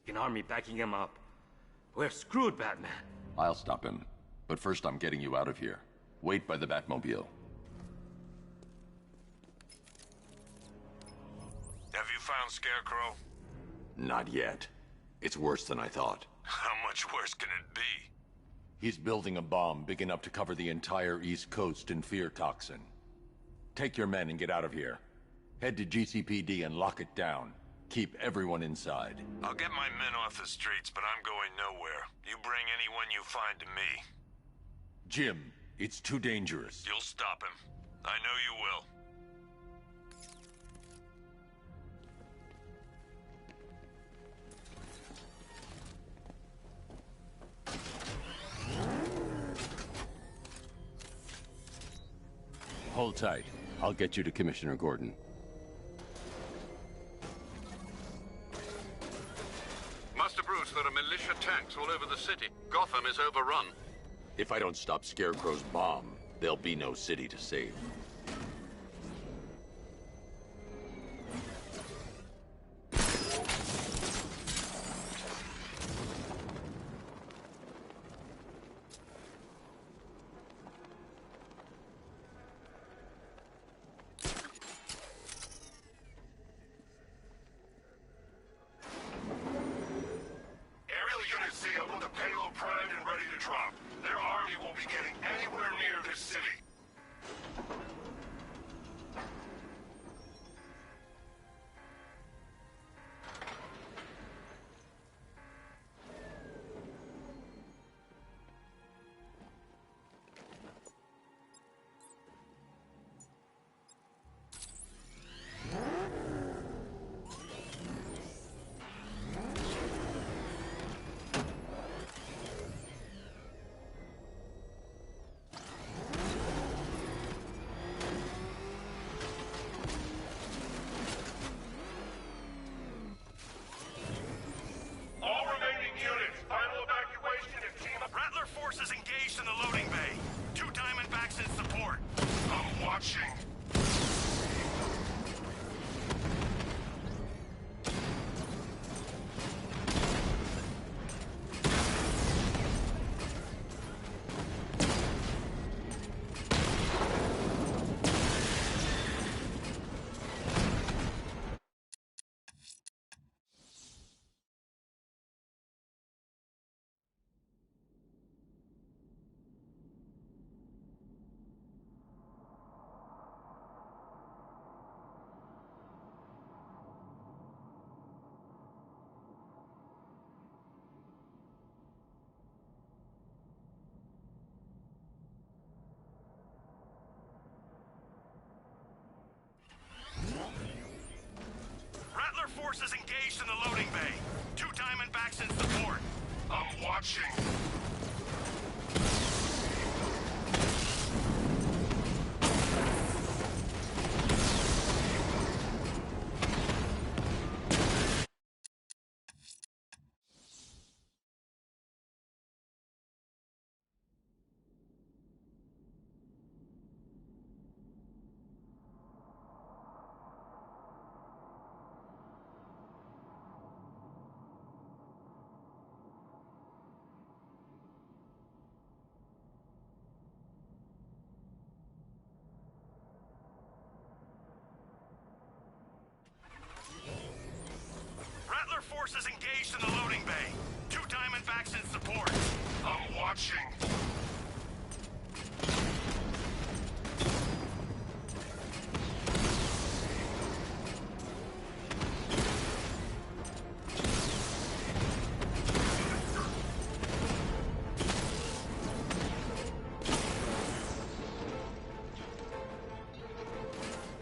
An army backing him up. We're screwed, Batman. I'll stop him. But first I'm getting you out of here. Wait by the Batmobile. Have you found Scarecrow? Not yet. It's worse than I thought. How much worse can it be? He's building a bomb big enough to cover the entire East Coast in fear toxin. Take your men and get out of here. Head to GCPD and lock it down. Keep everyone inside. I'll get my men off the streets, but I'm going nowhere. You bring anyone you find to me. Jim, it's too dangerous. You'll stop him. I know you will. Hold tight. I'll get you to Commissioner Gordon. Master Bruce, there are militia tanks all over the city. Gotham is overrun. If I don't stop Scarecrow's bomb, there'll be no city to save. Forces engaged in the loading bay. 2 Diamondbacks in support. I'm watching. Forces engaged in the loading bay. 2 Diamondbacks in support. I'm watching.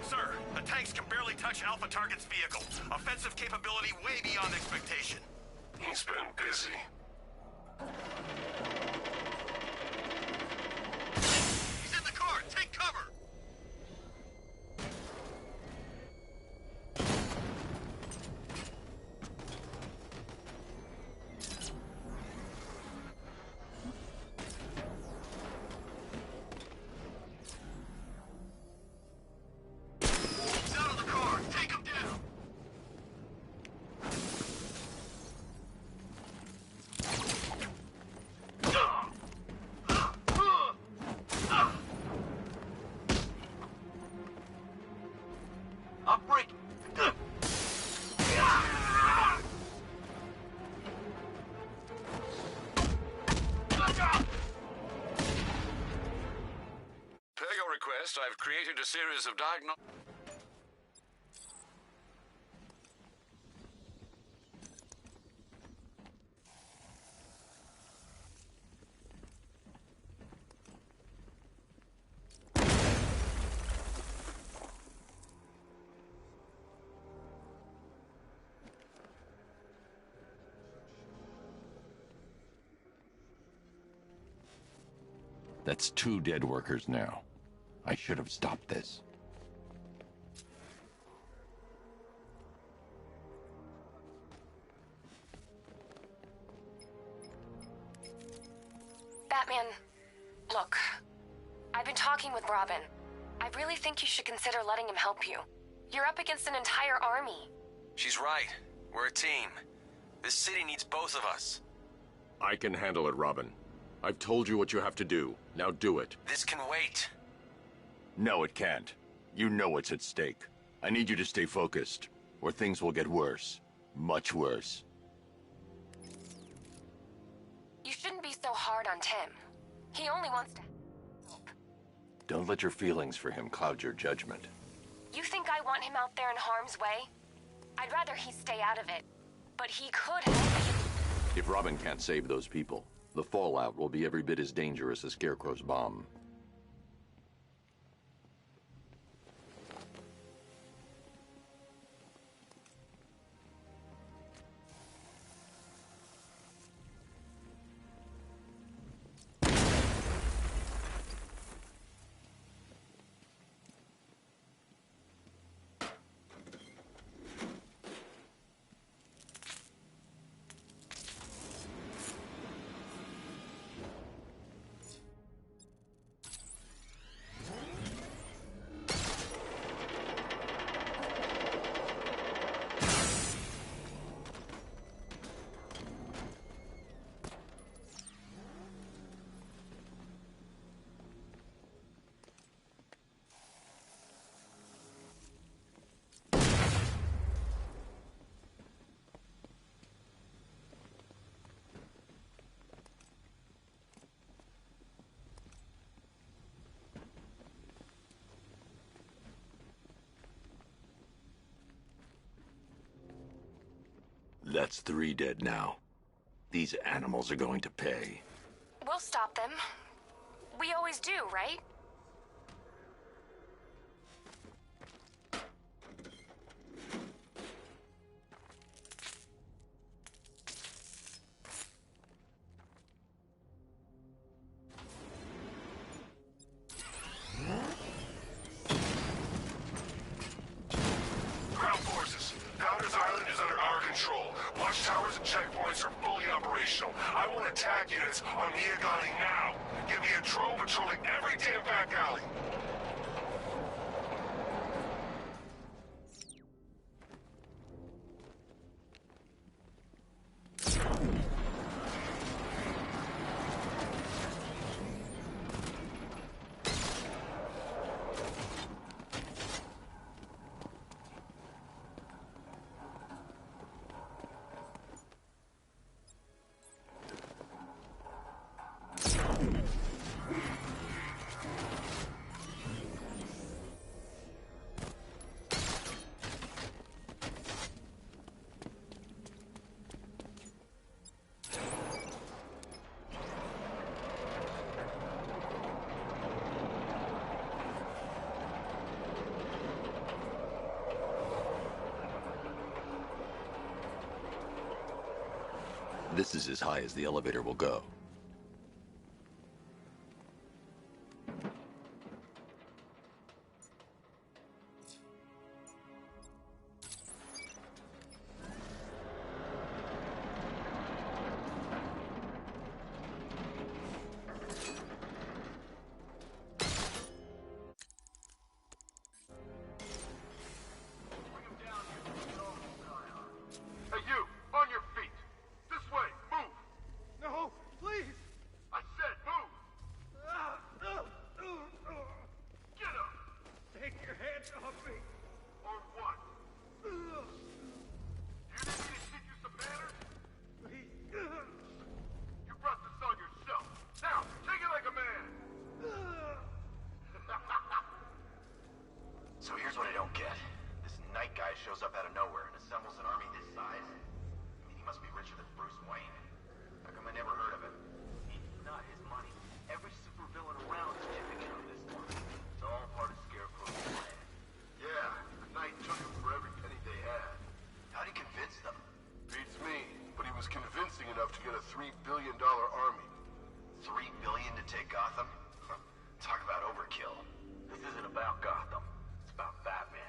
Sir, the tanks can barely touch Alpha Target's vehicle. Offensive capability way beyond expectation. He's been busy. He's in the car! Take cover! He's out of the car! Take him down! issued a series of diagnostics. That's 2 dead workers now. I should have stopped this. Batman, look. I've been talking with Robin. I really think you should consider letting him help you. You're up against an entire army. She's right. We're a team. This city needs both of us. I can handle it, Robin. I've told you what you have to do. Now do it. This can wait. No, it can't. You know what's at stake. I need you to stay focused, or things will get worse. Much worse. You shouldn't be so hard on Tim. He only wants to help. Don't let your feelings for him cloud your judgment. You think I want him out there in harm's way? I'd rather he stay out of it. But he could help. If Robin can't save those people, the fallout will be every bit as dangerous as Scarecrow's bomb. That's 3 dead now. These animals are going to pay. We'll stop them. We always do, right? Ground forces, Founders Island is under our control. Watchtowers and checkpoints are fully operational. I want attack units on Niagani now. Give me a drone patrolling every damn back alley. This is as high as the elevator will go. Hey, you! On your feet! This way! Move! No, please! multi-billion-dollar army. 3 billion to take Gotham? Talk about overkill. This isn't about Gotham. It's about Batman.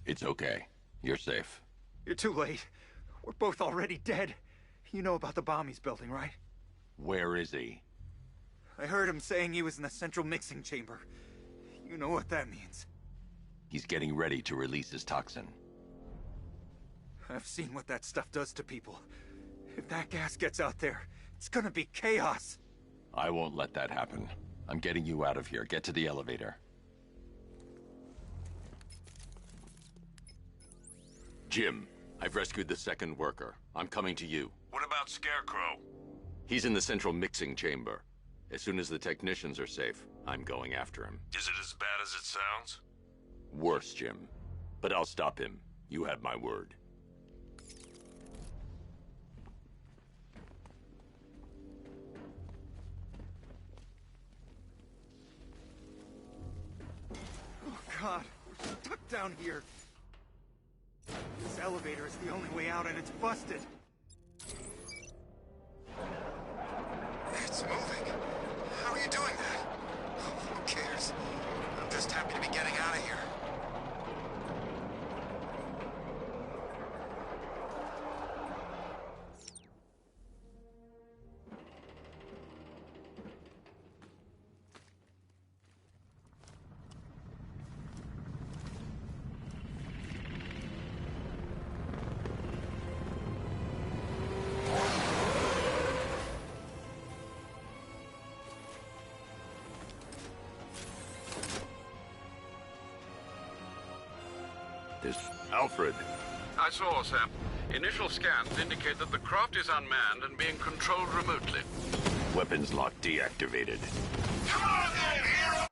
It's okay. You're safe. You're too late. We're both already dead. You know about the bomb he's building, right? Where is he? I heard him saying he was in the central mixing chamber. You know what that means. He's getting ready to release his toxin. I've seen what that stuff does to people. If that gas gets out there, it's gonna be chaos. I won't let that happen. I'm getting you out of here. Get to the elevator. Jim, I've rescued the second worker. I'm coming to you. What about Scarecrow? He's in the central mixing chamber. As soon as the technicians are safe, I'm going after him. Is it as bad as it sounds? Worse, Jim. But I'll stop him. You have my word. Oh God, we're stuck down here. This elevator is the only way out and it's busted. It's moving. How are you doing that? Who cares? I'm just happy to be getting out of here. Alfred. I saw, Sam. Initial scans indicate that the craft is unmanned and being controlled remotely. Weapons lock deactivated. Come on then, hero!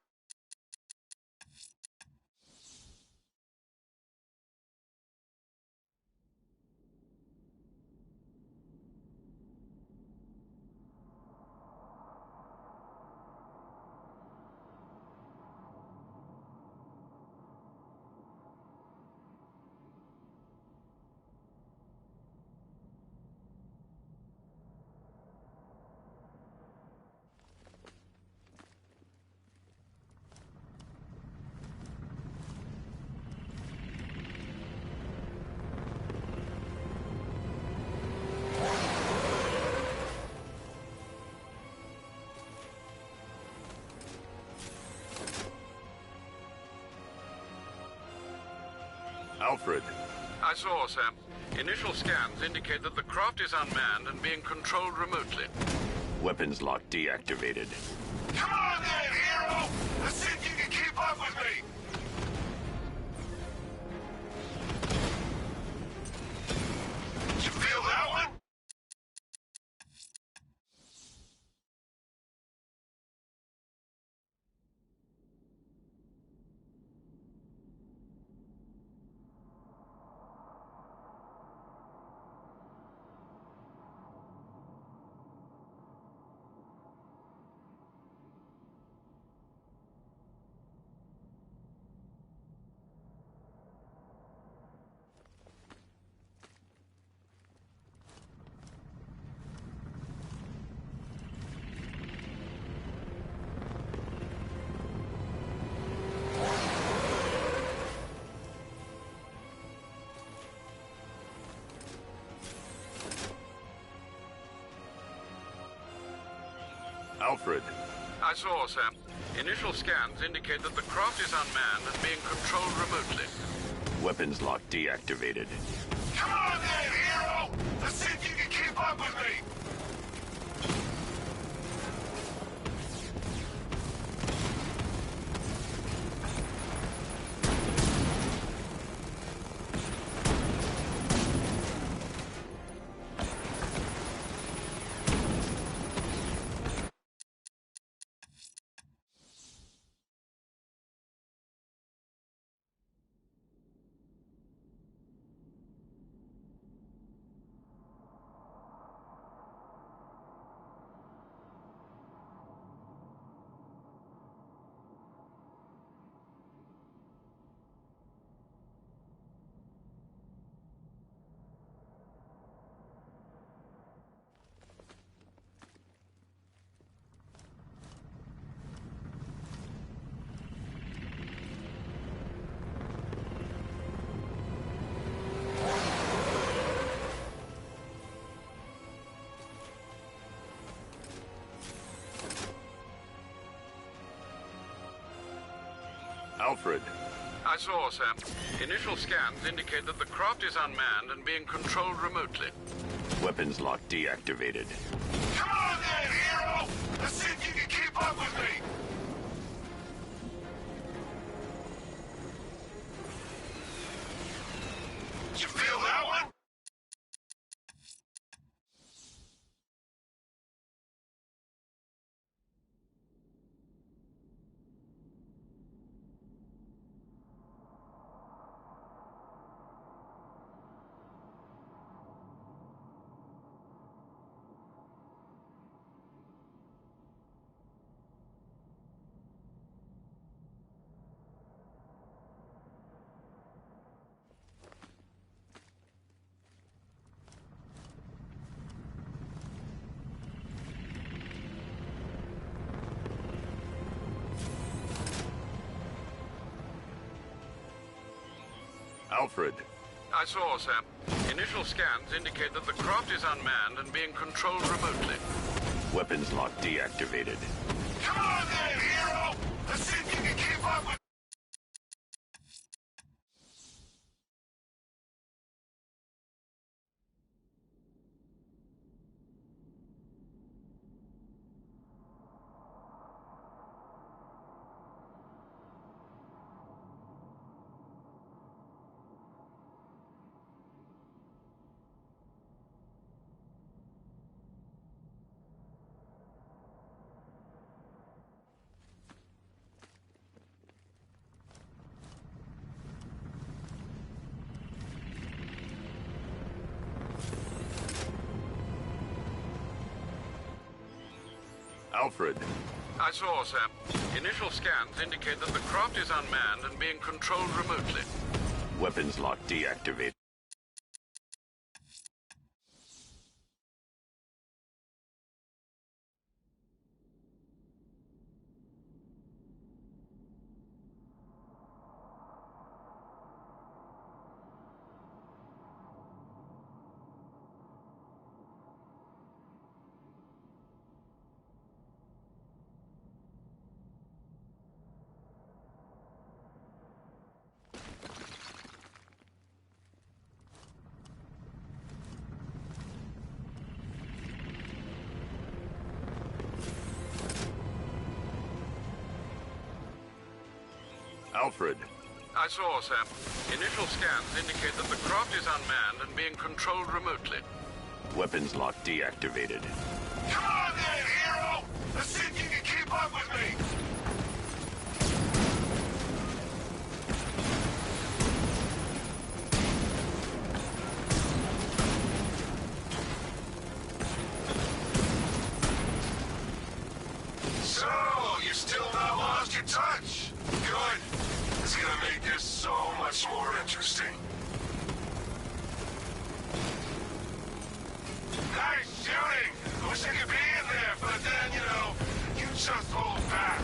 Alfred. I saw, Sam. Initial scans indicate that the craft is unmanned and being controlled remotely. Weapons lock deactivated. Come on then, hero! Let's see if you can keep up with me! You feel that one? Alfred. I saw, Sam. Initial scans indicate that the craft is unmanned and being controlled remotely. Weapons lock deactivated. Come on then, hero! Let's see if you can keep up with me! Alfred. I saw, Sam. Initial scans indicate that the craft is unmanned and being controlled remotely. Weapons lock deactivated. Come on then, hero! Let's see if you can keep up with me! You feel that one? Alfred. I saw, Sam. Initial scans indicate that the craft is unmanned and being controlled remotely. Weapons lock deactivated. Come on then, hero! Let's see if you can keep up with... Alfred. I saw, Sam. Initial scans indicate that the craft is unmanned and being controlled remotely. Weapons lock deactivated. Alfred. I saw, Sam. Initial scans indicate that the craft is unmanned and being controlled remotely. Weapons lock deactivated. Come on then, hero! Let's see if you can keep up with me! So, you still not lost your touch? Good. It's gonna make this so much more interesting. Nice shooting! I wish I could be in there, but then, you know, you just hold back.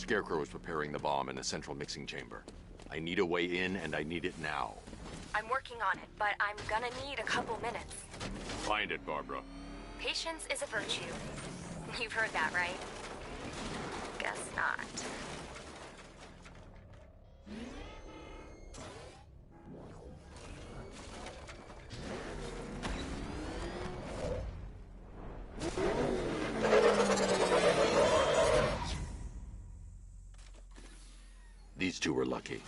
Scarecrow is preparing the bomb in a central mixing chamber. I need a way in, and I need it now. I'm working on it, but I'm gonna need a couple minutes. Find it, Barbara. Patience is a virtue. You've heard that, right? Guess not. These two were lucky.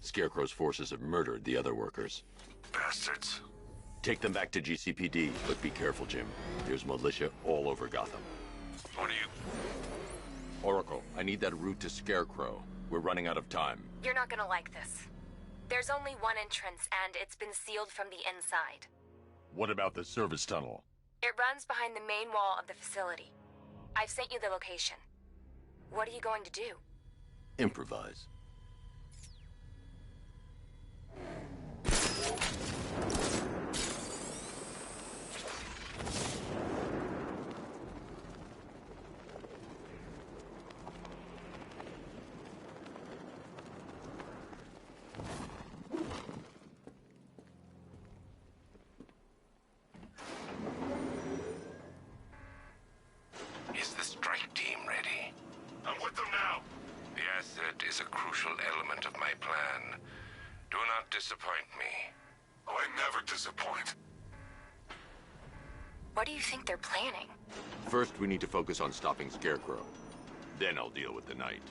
Scarecrow's forces have murdered the other workers. Bastards. Take them back to GCPD, but be careful, Jim. There's militia all over Gotham. What are you... Oracle, I need that route to Scarecrow. We're running out of time. You're not gonna like this. There's only one entrance, and it's been sealed from the inside. What about the service tunnel? It runs behind the main wall of the facility. I've sent you the location. What are you going to do? Improvise. Is the strike team ready? I'm with them now. The asset is a crucial element of my plan. Do not disappoint me. Oh, I never disappoint. What do you think they're planning? First, we need to focus on stopping Scarecrow. Then I'll deal with the Knight.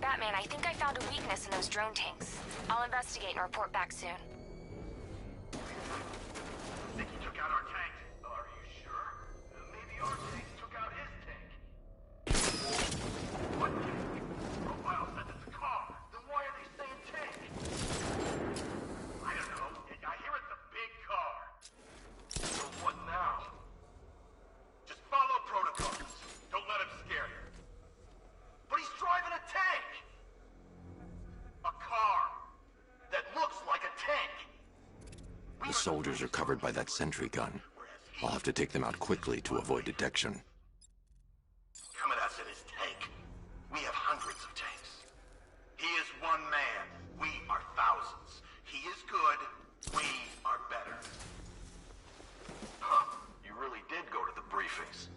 Batman, I think I found a weakness in those drone tanks. I'll investigate and report back soon. Think he took out our tank? Are you sure? Maybe our tanks took out his tank. What tank? Profile said it's a car. Then why are they saying tank? I don't know. I hear it's a big car. So what now? Just follow protocols. Don't let him scare you. But he's driving a tank! A car that looks like a tank! The soldiers are covered by that sentry gun. I'll have to take them out quickly to avoid detection. Come at us in his tank. We have hundreds of tanks. He is one man. We are thousands. He is good. We are better. Huh. You really did go to the briefings.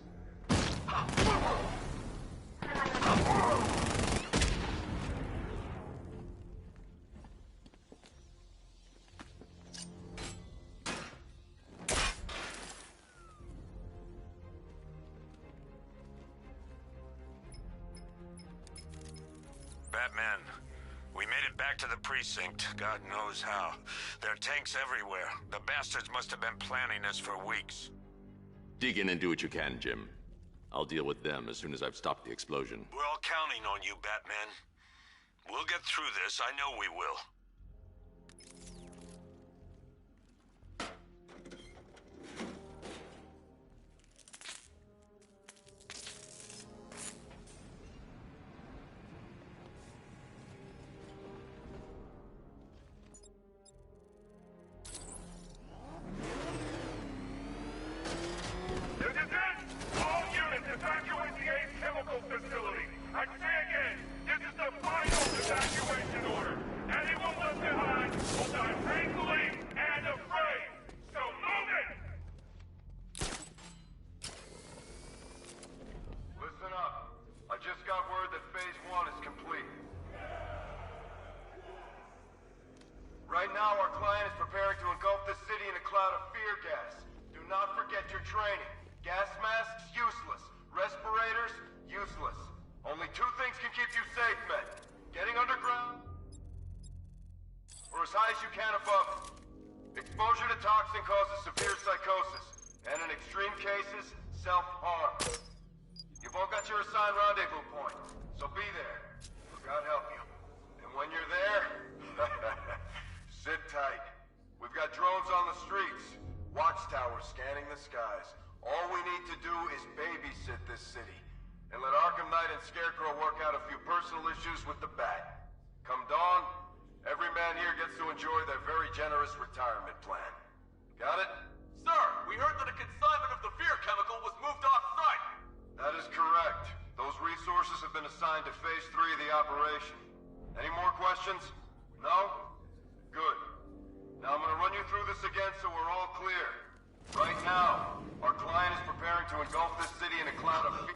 Batman, we made it back to the precinct. God knows how. There are tanks everywhere. The bastards must have been planning this for weeks. Dig in and do what you can, Jim. I'll deal with them as soon as I've stopped the explosion. We're all counting on you, Batman. We'll get through this. I know we will. All units evacuate the Ace Chemical Facility. I say again, this is the final evacuation order. Anyone left behind will die painfully and afraid. So move it! Listen up. I just got word that Phase 1 is complete. Right now, our client is preparing to engulf the city in a cloud of fear gas. Do not forget your training. Gas masks, useless. Respirators, useless. Only two things can keep you safe, men. Getting underground, or as high as you can above it. Exposure to toxin causes severe psychosis, and in extreme cases, self-harm. You've all got your assigned rendezvous point, so be there. God help you. And when you're there, sit tight. We've got drones on the streets, watchtowers scanning the skies. All we need to do is babysit this city, and let Arkham Knight and Scarecrow work out a few personal issues with the Bat. Come dawn, every man here gets to enjoy their very generous retirement plan. Got it? Sir, we heard that a consignment of the fear chemical was moved off-site. That is correct. Those resources have been assigned to Phase 3 of the operation. Any more questions? No? Good. Now I'm gonna run you through this again so we're all clear. Right now, our client is preparing to engulf this city in a cloud of fear.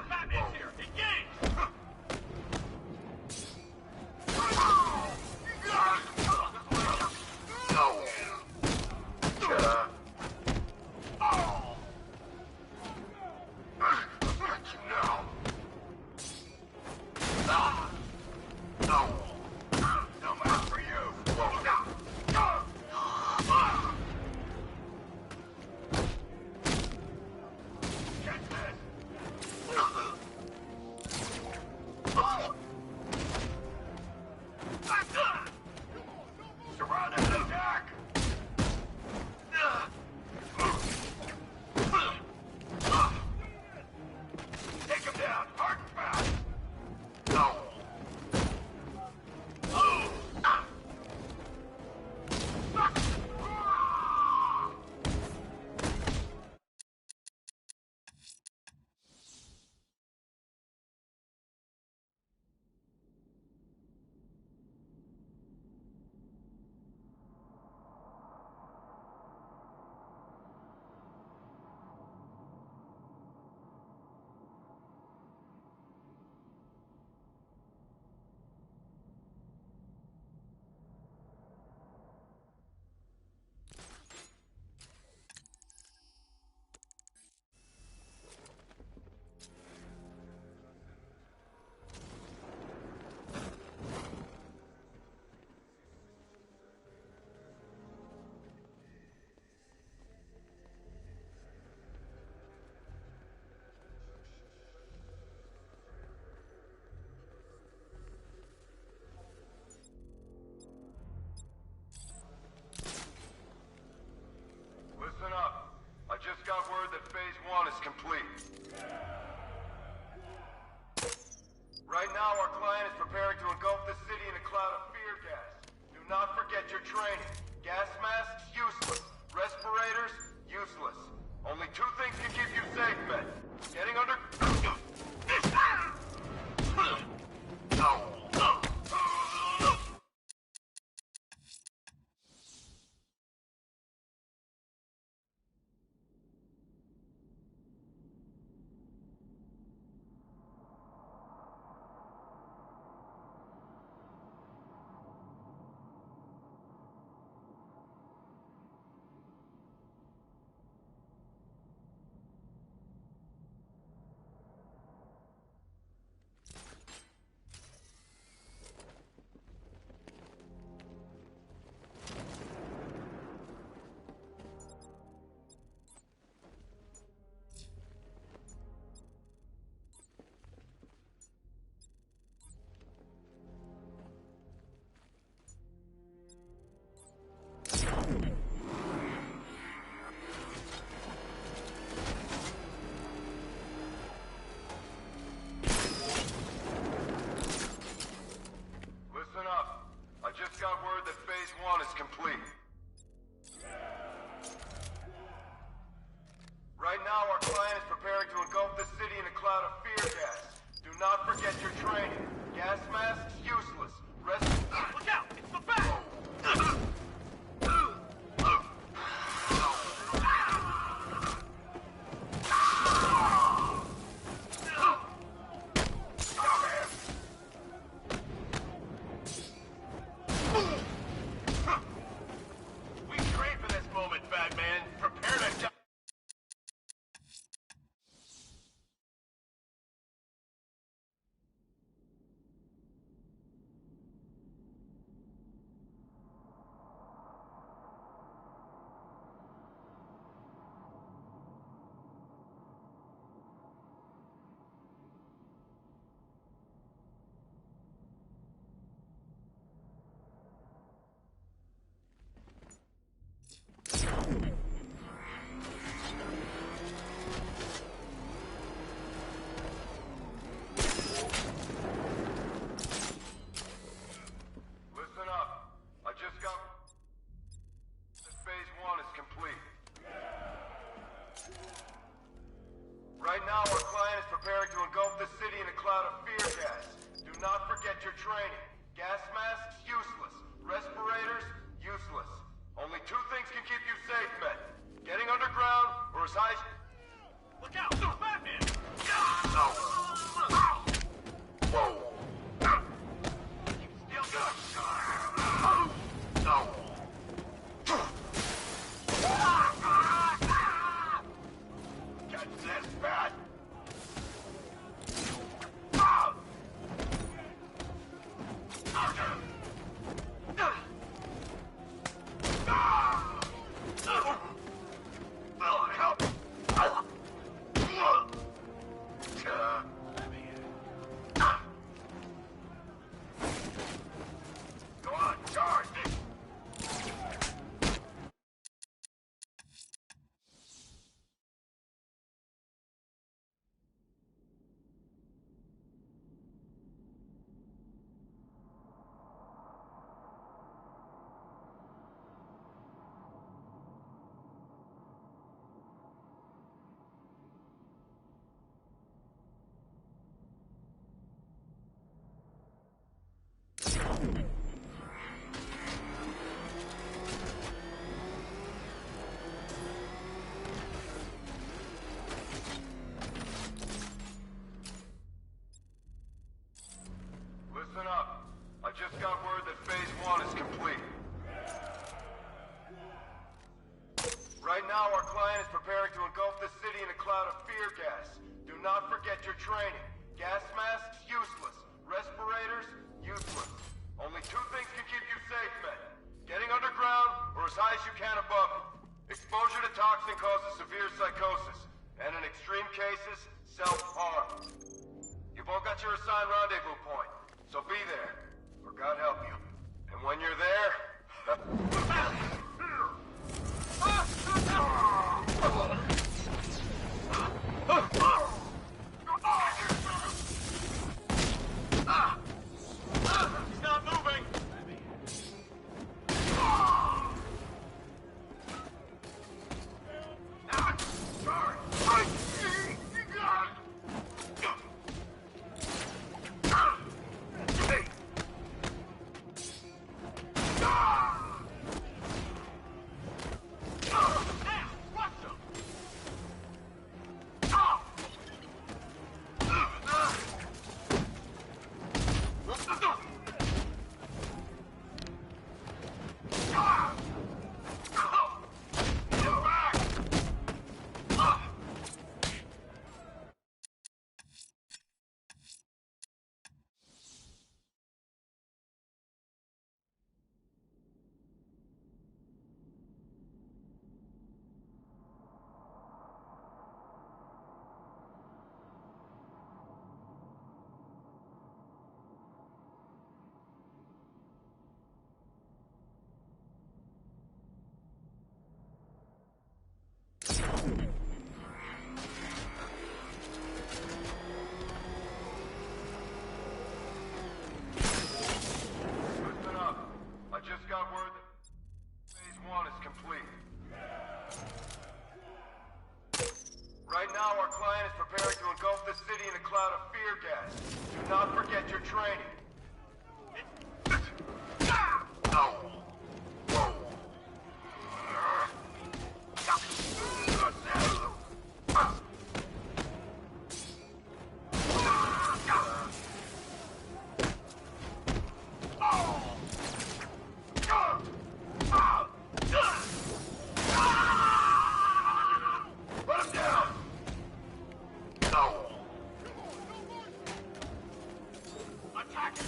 Batman's here! Engage! Listen up. I just got word that Phase 1 is complete. Right now, our client is preparing to engulf the city in a cloud of fear gas. Do not forget your training. Gas masks, useless. Respirators, useless. Only two things can keep you safe, men. Getting under... now, our client is preparing to engulf the city in a cloud of fear gas. Do not forget your training. Gas masks, useless. Respirators, useless. Only two things can keep you safe, men. Getting underground, or as high as... Look out! Batman! Still good. Catch this, Bat! Go on, charge! Listen up. I just got word that Phase 1 is complete. Right now, our client is preparing to engulf the city in a cloud of fear gas. Do not forget your training. Gas masks, useless. Respirators, useless. Only two things can keep you safe, men. Getting underground, or as high as you can above it. Exposure to toxin causes severe psychosis, and in extreme cases, self-harm. You've all got your assigned rendezvous point. So be there, or God help you. And when you're there... He's not moving! Do not forget your training. Attack!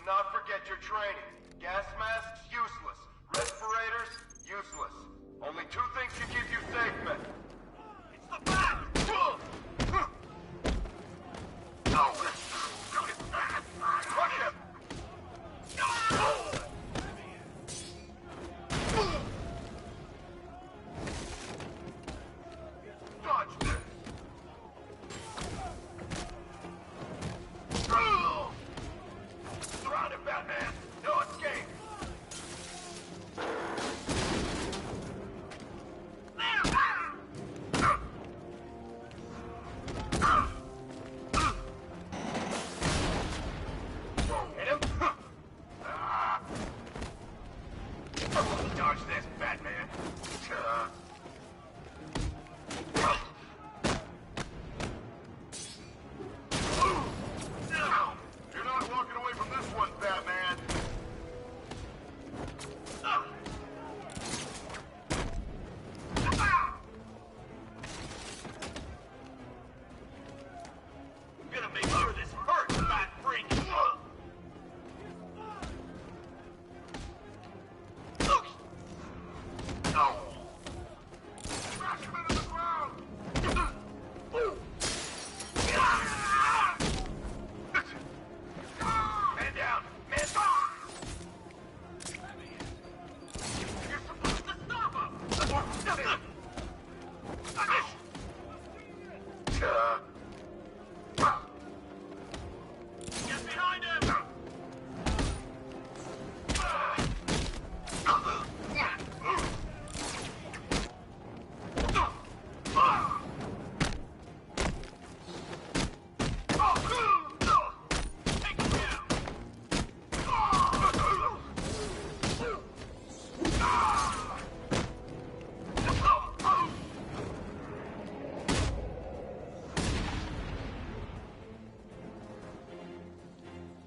not forget your training. Gas masks, useless. Respirators, useless. Only two things can keep you safe, men. It's the bat! No! Rush him! Dodge this! Surrounded, Batman! No escape! Hit him! Dodge this, Batman! You're not walking away from this one, Batman! I'm gonna make sure this hurts, Bat Freak! No! Smash him into the ground! Man down! Man down! You're supposed to stop him! Get behind him! Take him down!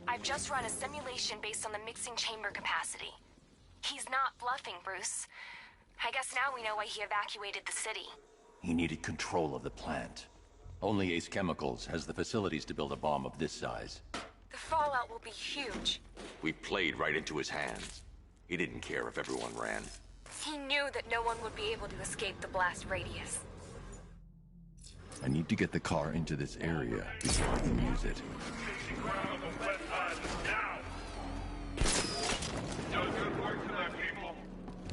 I've just run a simulation based on the mixing chamber capacity. He's not bluffing, Bruce. I guess now we know why he evacuated the city. He needed control of the plant. Only Ace Chemicals has the facilities to build a bomb of this size. The fallout will be huge. We played right into his hands. He didn't care if everyone ran. He knew that no one would be able to escape the blast radius. I need to get the car into this area before I can use it. Good work tonight, people.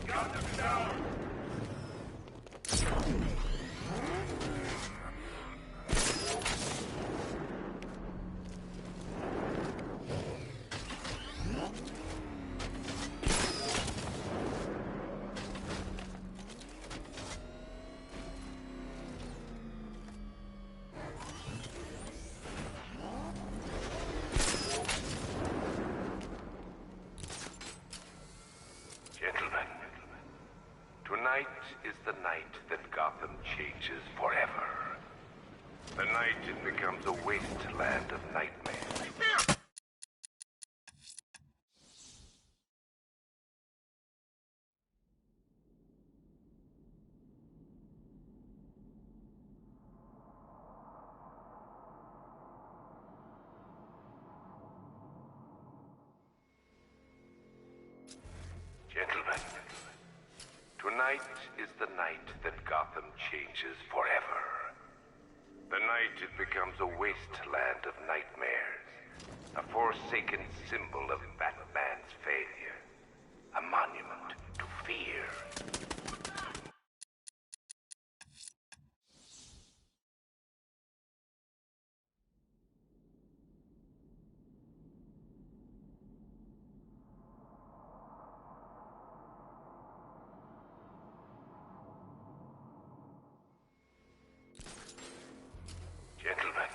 Got them down. Gentlemen, tonight is the night that Gotham changes forever. The night it becomes a wasteland of nightmares. Gentlemen, tonight is the night that Gotham changes forever. The night it becomes a wasteland of nightmares. A forsaken symbol of Batman's failure. A monument to fear. Gentlemen,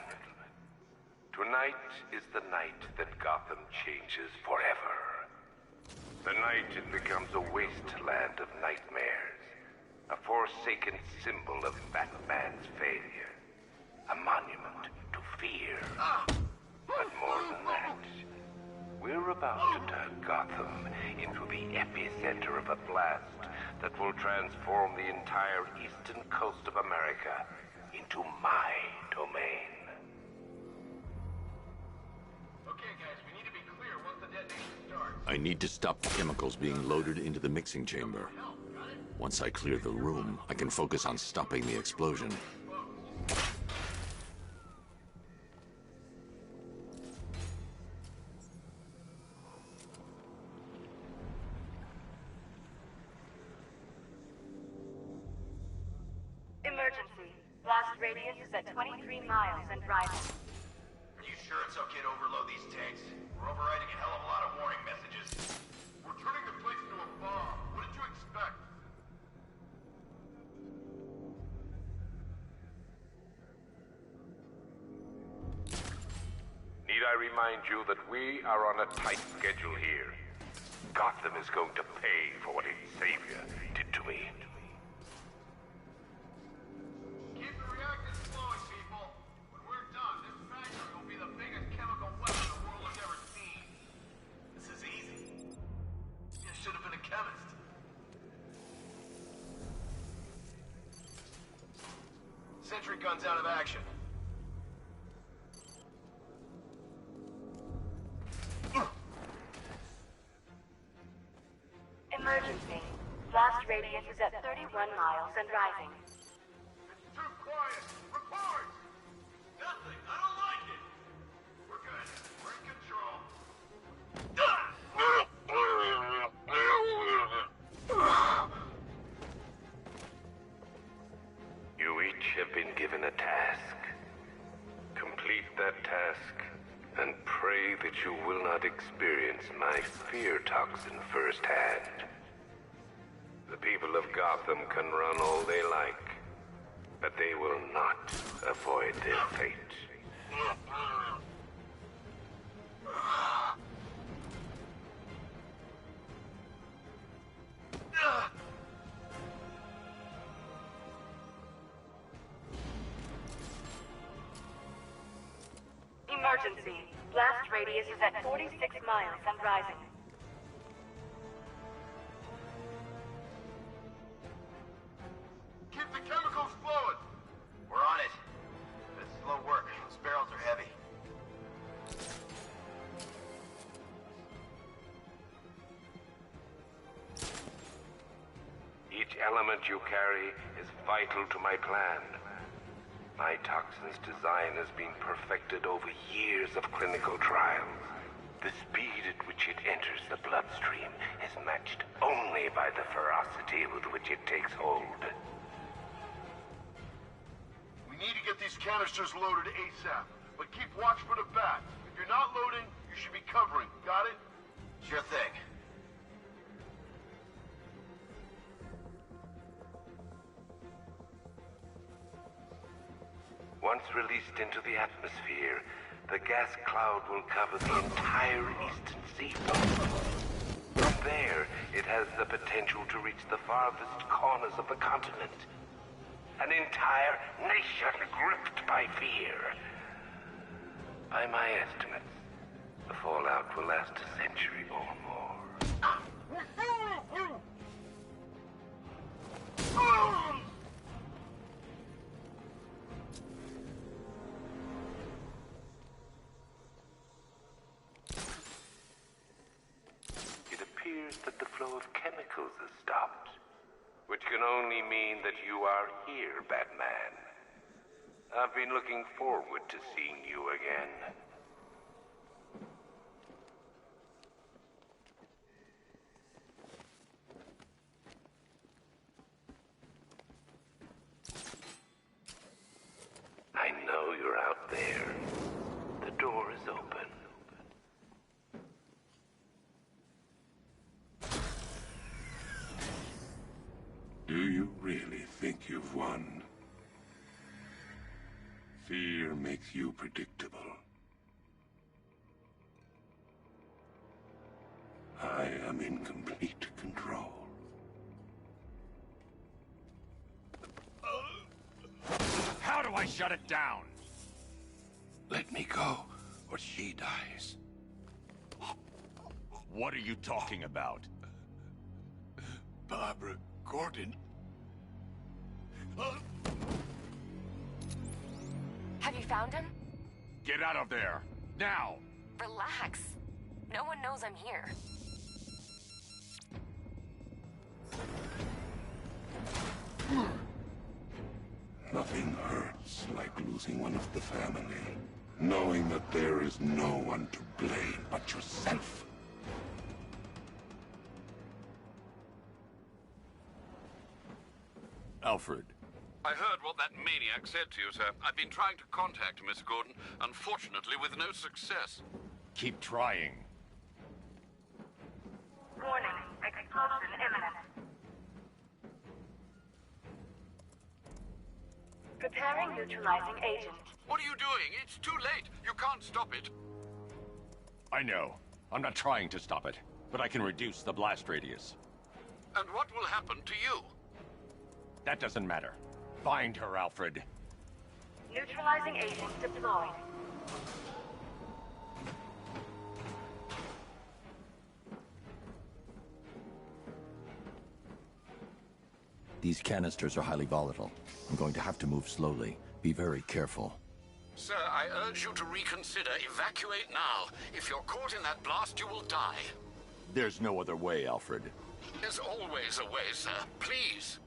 tonight is the night that Gotham changes forever. The night it becomes a wasteland of nightmares. A forsaken symbol of Batman's failure. A monument to fear. But more than that, we're about to turn Gotham into the epicenter of a blast that will transform the entire eastern coast of America into my domain. Okay, guys, we need to be clear once the detonation I need to stop the chemicals being loaded into the mixing chamber. Once I clear the room, I can focus on stopping the explosion. Emergency. Blast radius is at 23 miles and rising. Are you sure it's okay to overload these tanks? We're overriding a hell of a lot of warning messages. We're turning the place into a bomb. What did you expect? Need I remind you that we are on a tight schedule here? Gotham is going to pay for what its savior did to me. Keep the reactors flowing, people. When we're done, this factory will be the biggest chemical weapon the world has ever seen. This is easy. You should have been a chemist. Sentry gun's out of action. Emergency. Blast radius is at 31 miles and rising. It's too quiet. Report! Nothing. I don't like it. We're good. We're in control. You each have been given a task. Complete that task, and pray that you will not experience my fear toxin firsthand. The people of Gotham can run all they like, but they will not avoid their fate. Emergency. Blast radius is at 46 miles and rising. Keep the chemicals flowing. We're on it. But it's slow work. Those barrels are heavy. Each element you carry is vital to my plan. My toxin's design has been perfected over years of clinical trials. The speed at which it enters the bloodstream is matched only by the ferocity with which it takes hold. We need to get these canisters loaded ASAP, but keep watch for the bat. If you're not loading, you should be covering. Got it? Sure thing. Once released into the atmosphere, the gas cloud will cover the entire eastern seaboard. From there, it has the potential to reach the farthest corners of the continent. An entire nation gripped by fear. By my estimates, the fallout will last a century or more. It appears that the flow of chemicals has stopped, which can only mean that you are here, Batman. I've been looking forward to seeing you again. I know you're out there. The door is open. Do you really think you've won? Fear makes you predictable. I am in complete control. How do I shut it down? Let me go, or she dies. What are you talking about? Barbara Gordon. Have you found him? Get out of there! Now! Relax. No one knows I'm here. Nothing hurts like losing one of the family. Knowing that there is no one to blame but yourself. Alfred. I heard what that maniac said to you, sir. I've been trying to contact Miss Gordon, unfortunately with no success. Keep trying. Warning, explosion imminent. Preparing neutralizing agent. What are you doing? It's too late. You can't stop it. I know. I'm not trying to stop it, but I can reduce the blast radius. And what will happen to you? That doesn't matter. Find her, Alfred. Neutralizing agent deployed. These canisters are highly volatile. I'm going to have to move slowly. Be very careful. Sir, I urge you to reconsider. Evacuate now. If you're caught in that blast, you will die. There's no other way, Alfred. There's always a way, sir. Please.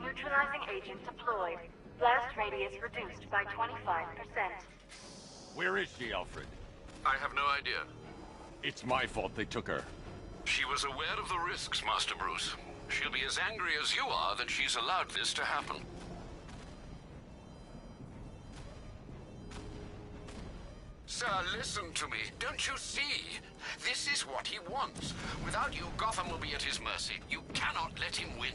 Neutralizing agent deployed. Blast radius reduced by 25%. Where is she, Alfred? I have no idea. It's my fault they took her. She was aware of the risks, Master Bruce. She'll be as angry as you are that she's allowed this to happen. Sir, listen to me. Don't you see? This is what he wants. Without you, Gotham will be at his mercy. You cannot let him win.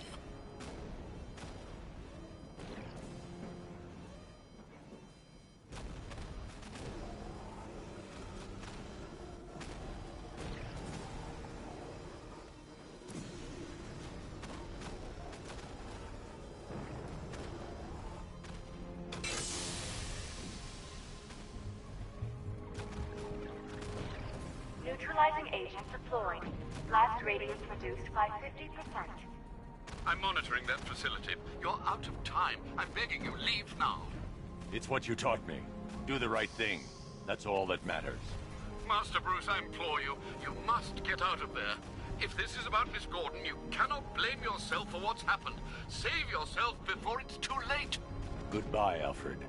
Neutralizing agent deployed. Blast radius reduced by 50%. I'm monitoring that facility. You're out of time. I'm begging you, leave now. It's what you taught me. Do the right thing. That's all that matters. Master Bruce, I implore you, you must get out of there. If this is about Miss Gordon, you cannot blame yourself for what's happened. Save yourself before it's too late. Goodbye, Alfred.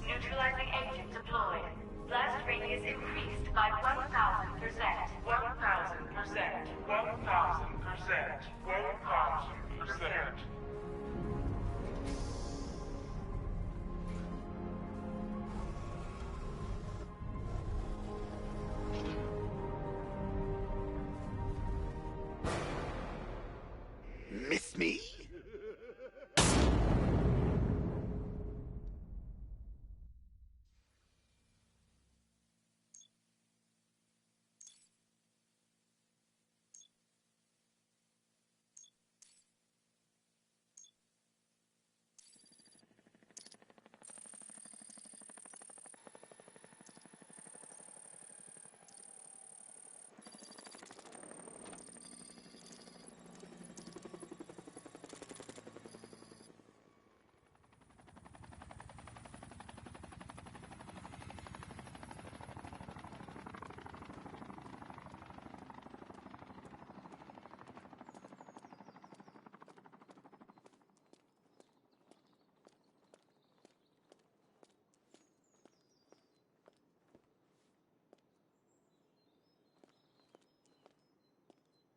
Neutralizing agent deployed. Blast radius increased by 1,000%. 1,000%. 1,000%. 1,000%. Miss me?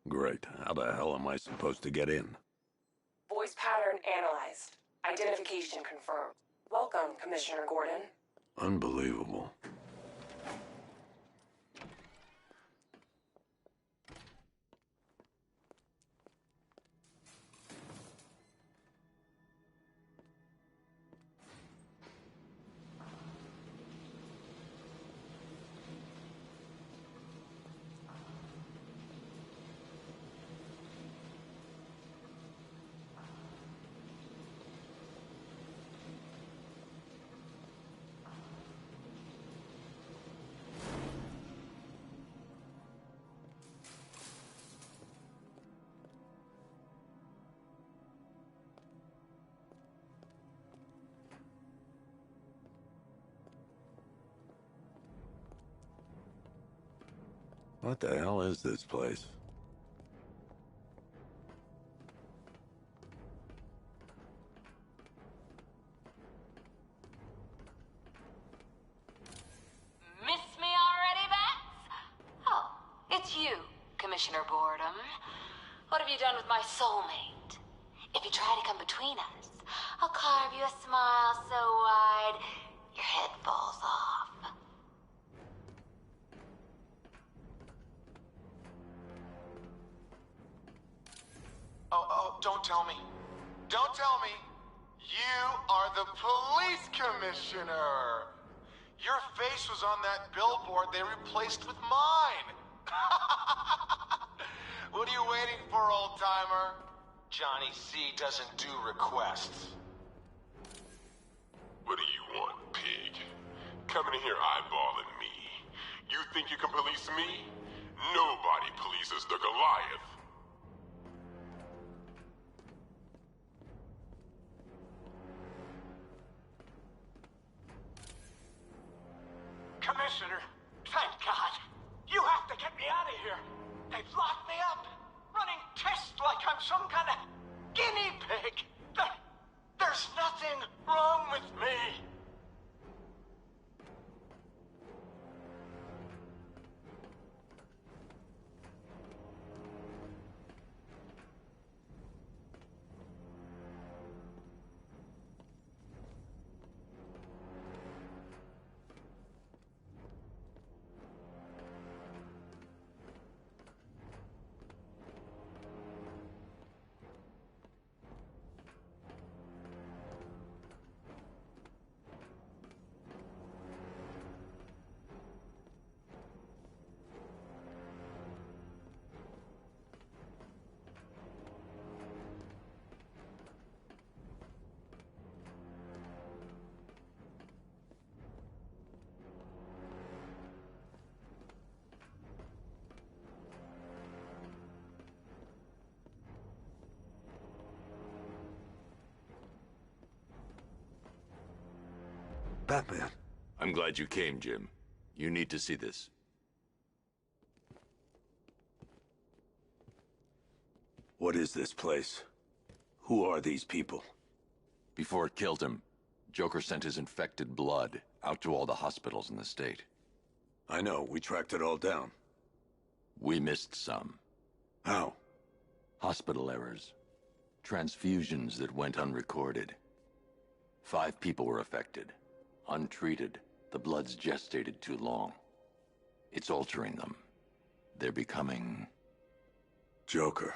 Great. How the hell am I supposed to get in? Voice pattern analyzed. Identification confirmed. Welcome, Commissioner Gordon. Unbelievable. What the hell is this place? Miss me already, Bats? Oh, it's you, Commissioner Boredom. What have you done with my soulmate? If you try to come between us, I'll carve you a smile so wide your head falls off. Oh, don't tell me. Don't tell me. You are the police commissioner. Your face was on that billboard they replaced with mine. What are you waiting for, old-timer? Johnny C doesn't do requests. What do you want, pig? Coming in here eyeballing me. You think you can police me? Nobody polices the Goliath. Commissioner, thank God. You have to get me out of here. They've locked me up, running tests like I'm some kind of guinea pig. There's nothing wrong with me. Batman. I'm glad you came, Jim. You need to see this. What is this place? Who are these people? Before it killed him, Joker sent his infected blood out to all the hospitals in the state. I know, we tracked it all down. We missed some. How? Hospital errors. Transfusions that went unrecorded. 5 people were affected. Untreated, the blood's gestated too long. It's altering them. They're becoming... Joker.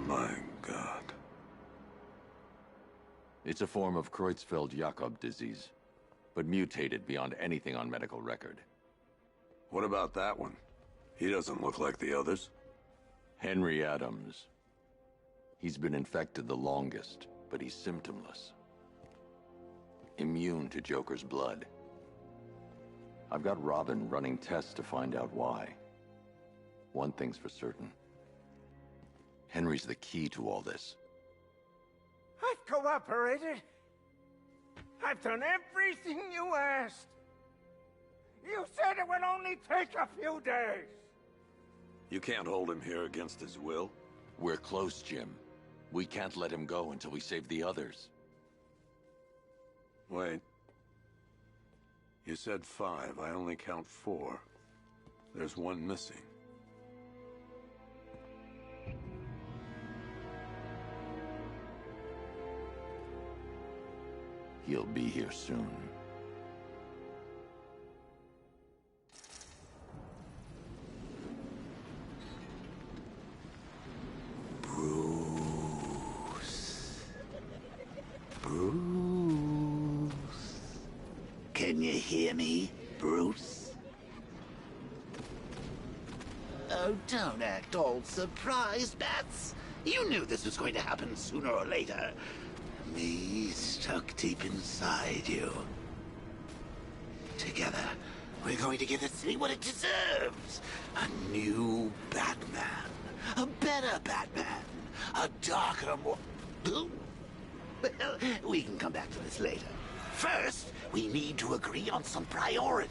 My God. It's a form of Creutzfeldt-Jakob disease, but mutated beyond anything on medical record. What about that one? He doesn't look like the others. Henry Adams. He's been infected the longest, but he's symptomless. Immune to Joker's blood. I've got Robin running tests to find out why. One thing's for certain. Henry's the key to all this. I've cooperated. I've done everything you asked. You said it would only take a few days. You can't hold him here against his will. We're close, Jim. We can't let him go until we save the others. Wait. You said 5. I only count 4. There's one missing. He'll be here soon. Bruce. Can you hear me, Bruce? Oh, don't act all surprised, Bats. You knew this was going to happen sooner or later. Me stuck deep inside you. Together, we're going to give the city what it deserves. A new Batman. A better Batman. A darker, more... Well, we can come back to this later. First, we need to agree on some priorities.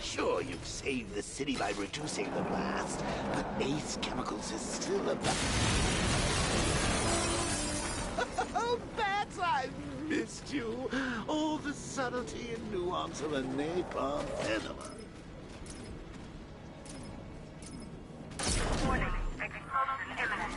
Sure, you've saved the city by reducing the blast, but Ace Chemicals is still a... Oh, Bats, I've missed you. All the subtlety and nuance of a napalm enema. Warning, explosion imminent.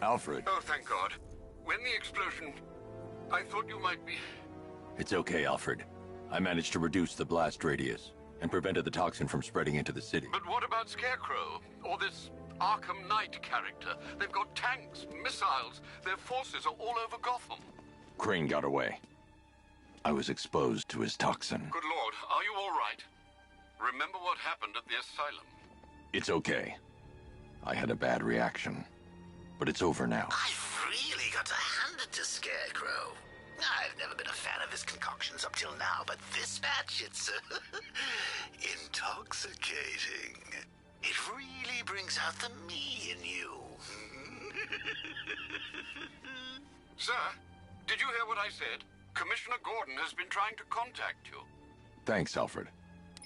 Alfred. Oh, thank God. When the explosion... I thought you might be... It's okay, Alfred. I managed to reduce the blast radius and prevented the toxin from spreading into the city. But what about Scarecrow? Or this Arkham Knight character? They've got tanks, missiles. Their forces are all over Gotham. Crane got away. I was exposed to his toxin. Good Lord, are you all right? Remember what happened at the asylum? It's okay. I had a bad reaction. But it's over now. I've really got to hand it to Scarecrow. I've never been a fan of his concoctions up till now, but this batch, it's intoxicating. It really brings out the me in you. Sir, did you hear what I said? Commissioner Gordon has been trying to contact you. Thanks, Alfred.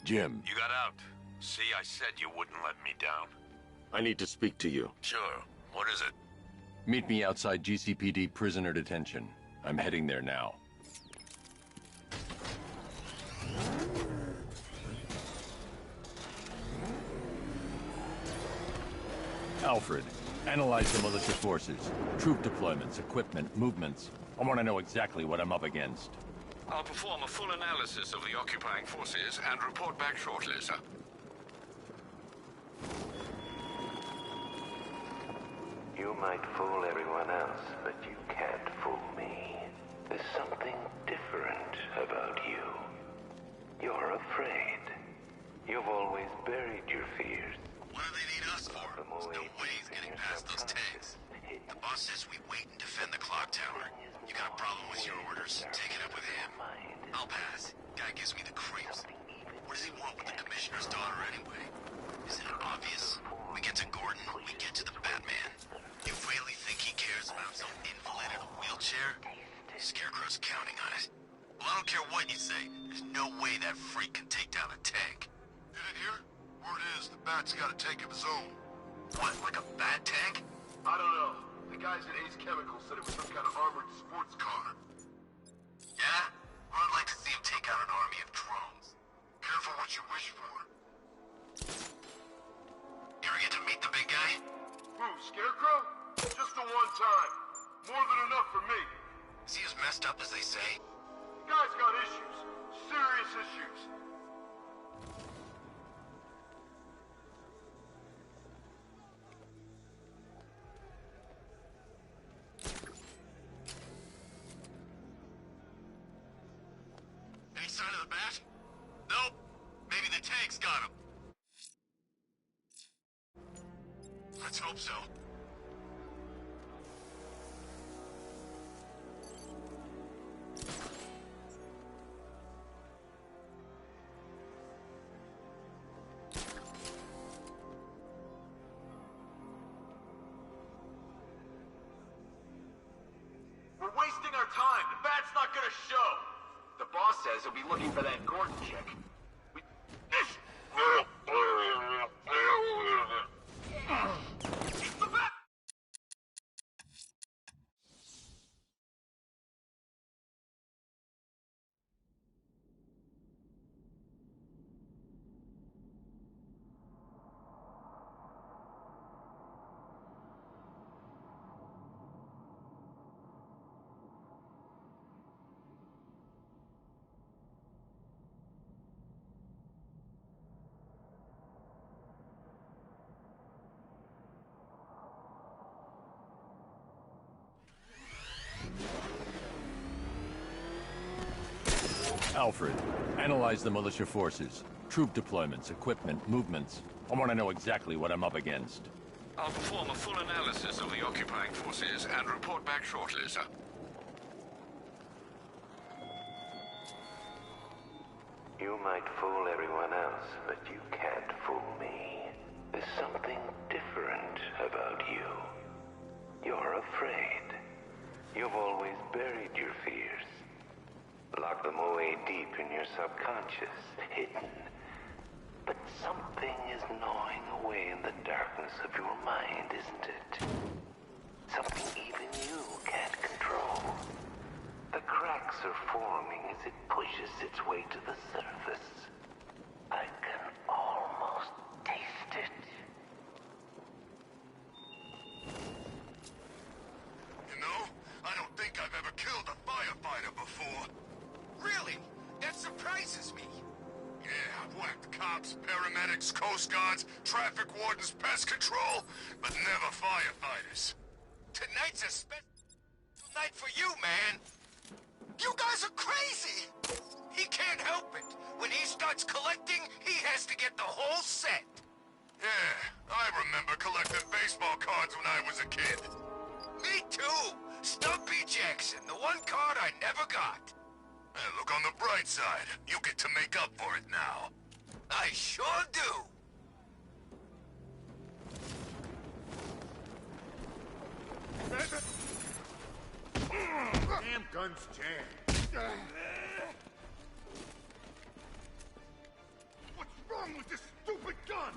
Jim. You got out. See, I said you wouldn't let me down. I need to speak to you. Sure. What is it? Meet me outside GCPD prisoner detention. I'm heading there now. Alfred, analyze the militia forces, troop deployments, equipment, movements. I want to know exactly what I'm up against. I'll perform a full analysis of the occupying forces and report back shortly, sir. You might fool everyone else, but you can't fool me. There's something different about you. You're afraid. You've always buried your fears. What do they need us for? There's no way he's getting past those tanks. The boss says we wait and defend the clock tower. You got a problem with your orders? Take it up with him. I'll pass. Guy gives me the creeps. What does he want with the commissioner's daughter anyway? Isn't it obvious? We get to Gordon, we get to the Batman. You really think he cares about some invalid in a wheelchair? Scarecrow's counting on it. Well, I don't care what you say. There's no way that freak can take down a tank. You didn't hear? Word is, the Bat's got a tank of his own. What, like a bad tank? I don't know. The guys at Ace Chemicals said it was some kind of armored sports car. Yeah? Well, I'd like to see him take out an army of drones. Careful what you wish for. You ever get to meet the big guy? Who, Scarecrow? Just the one time. More than enough for me. Is he as messed up as they say? Guy's got issues. Serious issues. Any sign of the Bat? Nope. Maybe the tank's got him. Let's hope so. We're wasting our time. The bat's not gonna show. The boss says he'll be looking for that Gordon chick. The bat! Alfred, analyze the militia forces. Troop deployments, equipment, movements. I want to know exactly what I'm up against. I'll perform a full analysis of the occupying forces and report back shortly, sir. You might fool everyone else, but you can't fool me. There's something different about you. You're afraid. You've always buried your fears. Locked them away deep in your subconscious, hidden. But something is gnawing away in the darkness of your mind, isn't it? Something even you can't control. The cracks are forming as it pushes its way to the surface. I can almost taste it. You know, I don't think I've ever killed a firefighter before. Really? That surprises me. Yeah, I've whacked cops, paramedics, coast guards, traffic wardens, pest control, but never firefighters. Tonight's a special night for you, man. You guys are crazy! He can't help it. When he starts collecting, he has to get the whole set. Yeah, I remember collecting baseball cards when I was a kid. Me too! Stumpy Jackson, the one card I never got. Hey, look on the bright side. You get to make up for it now. I sure do! Damn gun's jammed. What's wrong with this stupid gun?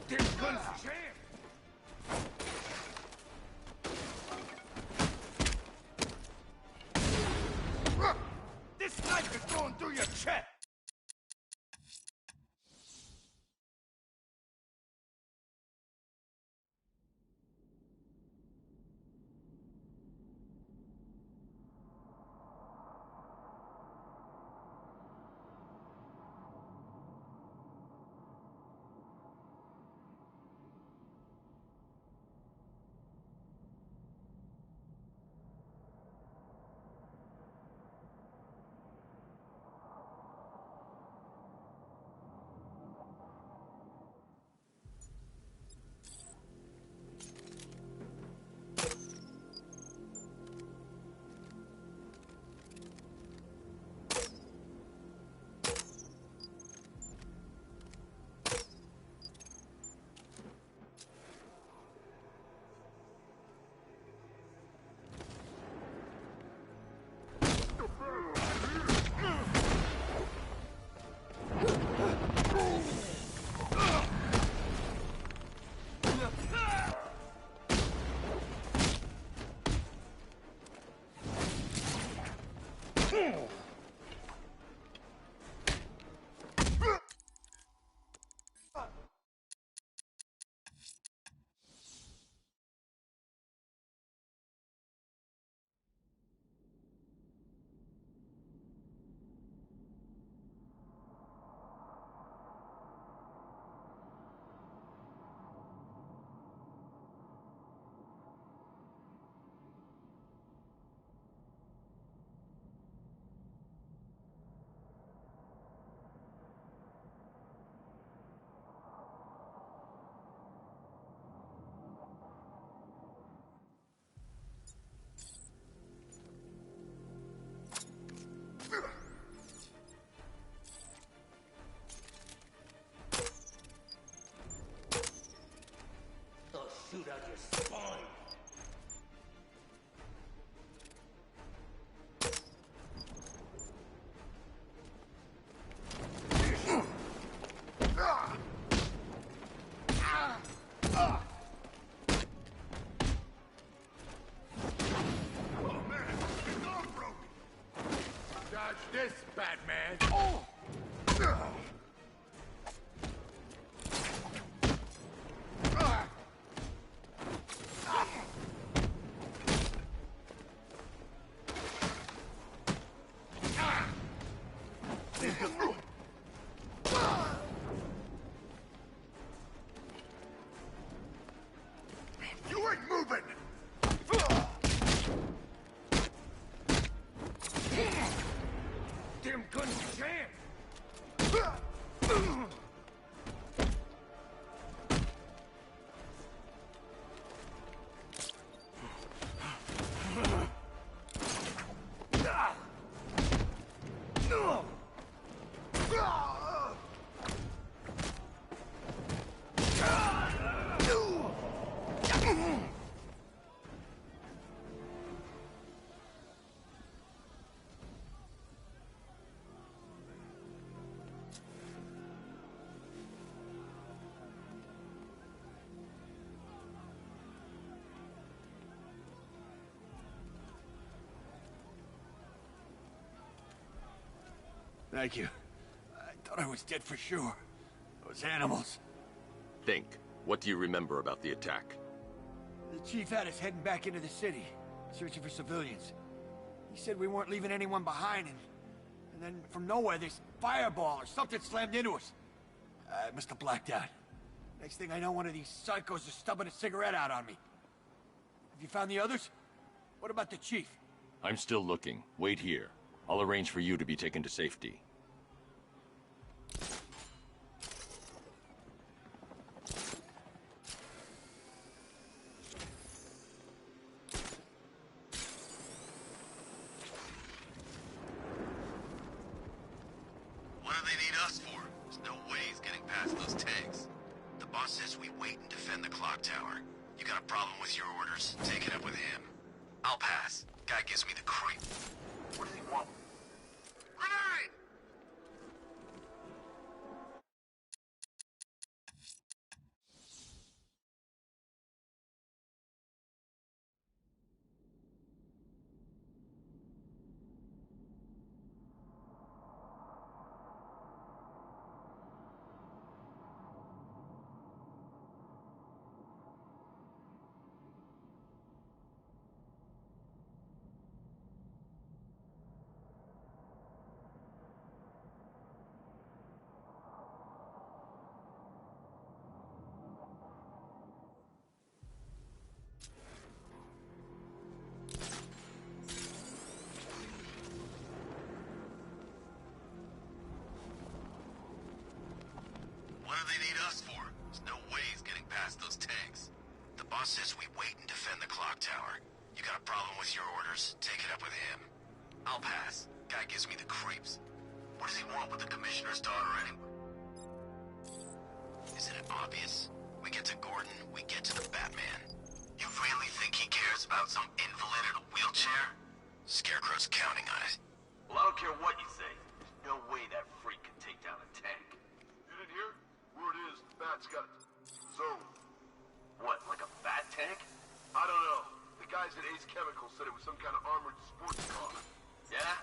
This gun's jammed! This knife is going through your chest! Shoot out your spine. Dodge this, Batman! Oh! You ain't moving! Damn gun's jammed. Thank you. I thought I was dead for sure. Those animals. Think. What do you remember about the attack? The chief had us heading back into the city, searching for civilians. He said we weren't leaving anyone behind, and then from nowhere this fireball or something slammed into us. I must have blacked out. Next thing I know, one of these psychos is stubbing a cigarette out on me. Have you found the others? What about the chief? I'm still looking. Wait here. I'll arrange for you to be taken to safety. What do they need us for? There's no way he's getting past those tanks. The boss says we wait and defend the clock tower. You got a problem with your orders? Take it up with him. I'll pass. Guy gives me the creep. What does he want? Grenade! What do they need us for? There's no way he's getting past those tanks. The boss says we wait and defend the clock tower. You got a problem with your orders? Take it up with him. I'll pass. Guy gives me the creeps. What does he want with the commissioner's daughter anyway? Isn't it obvious? We get to Gordon, we get to the Batman. You really think he cares about some invalid in a wheelchair? Scarecrow's counting on it. Well, I don't care what you say. There's no way that freak can take down a tank. You didn't hear? Word is, the Bat's got zone. What, like a bat tank? I don't know. The guys at Ace Chemical said it was some kind of armored sports car. Yeah?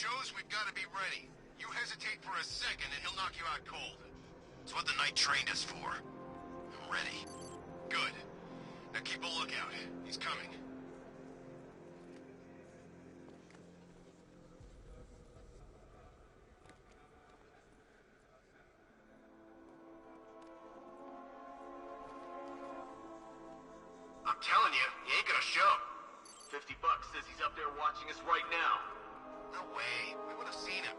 shows, we've got to be ready. You hesitate for a second and he'll knock you out cold. It's what the Knight trained us for. I'm ready. Good. Now keep a lookout. He's coming. I'm telling you, he ain't gonna show. $50 says he's up there watching us right now. No way. We would have seen him.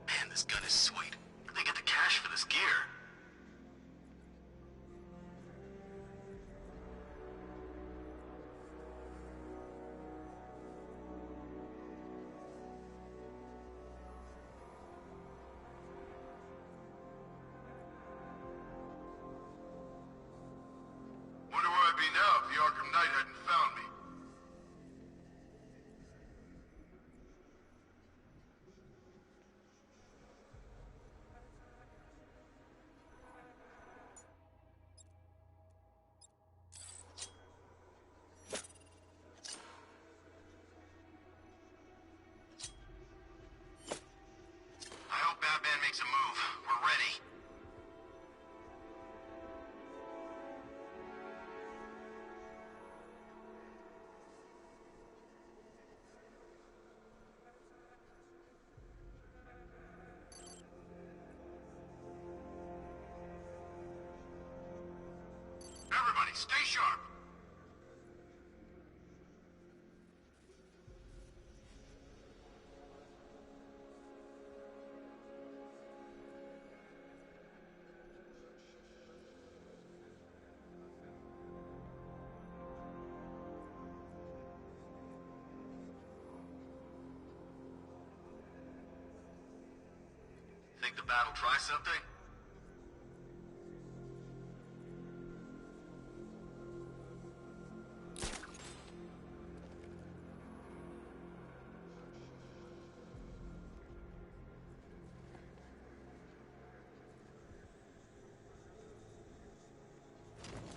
Man, this gun is sweet. Where'd they get the cash for this gear? Wonder where I'd be now if the Arkham Knight hadn't found me. I hope Batman makes a move. We're ready. Everybody, stay sharp. Think the bat'll try something?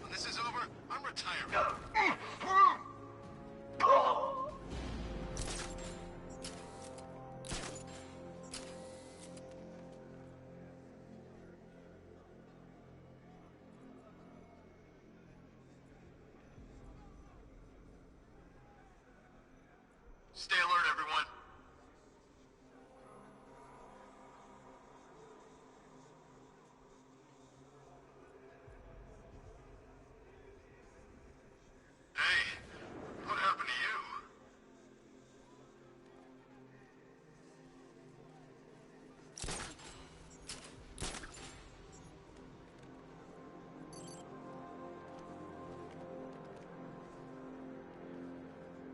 When this is over, I'm retiring. Stay alert, everyone. Hey, what happened to you?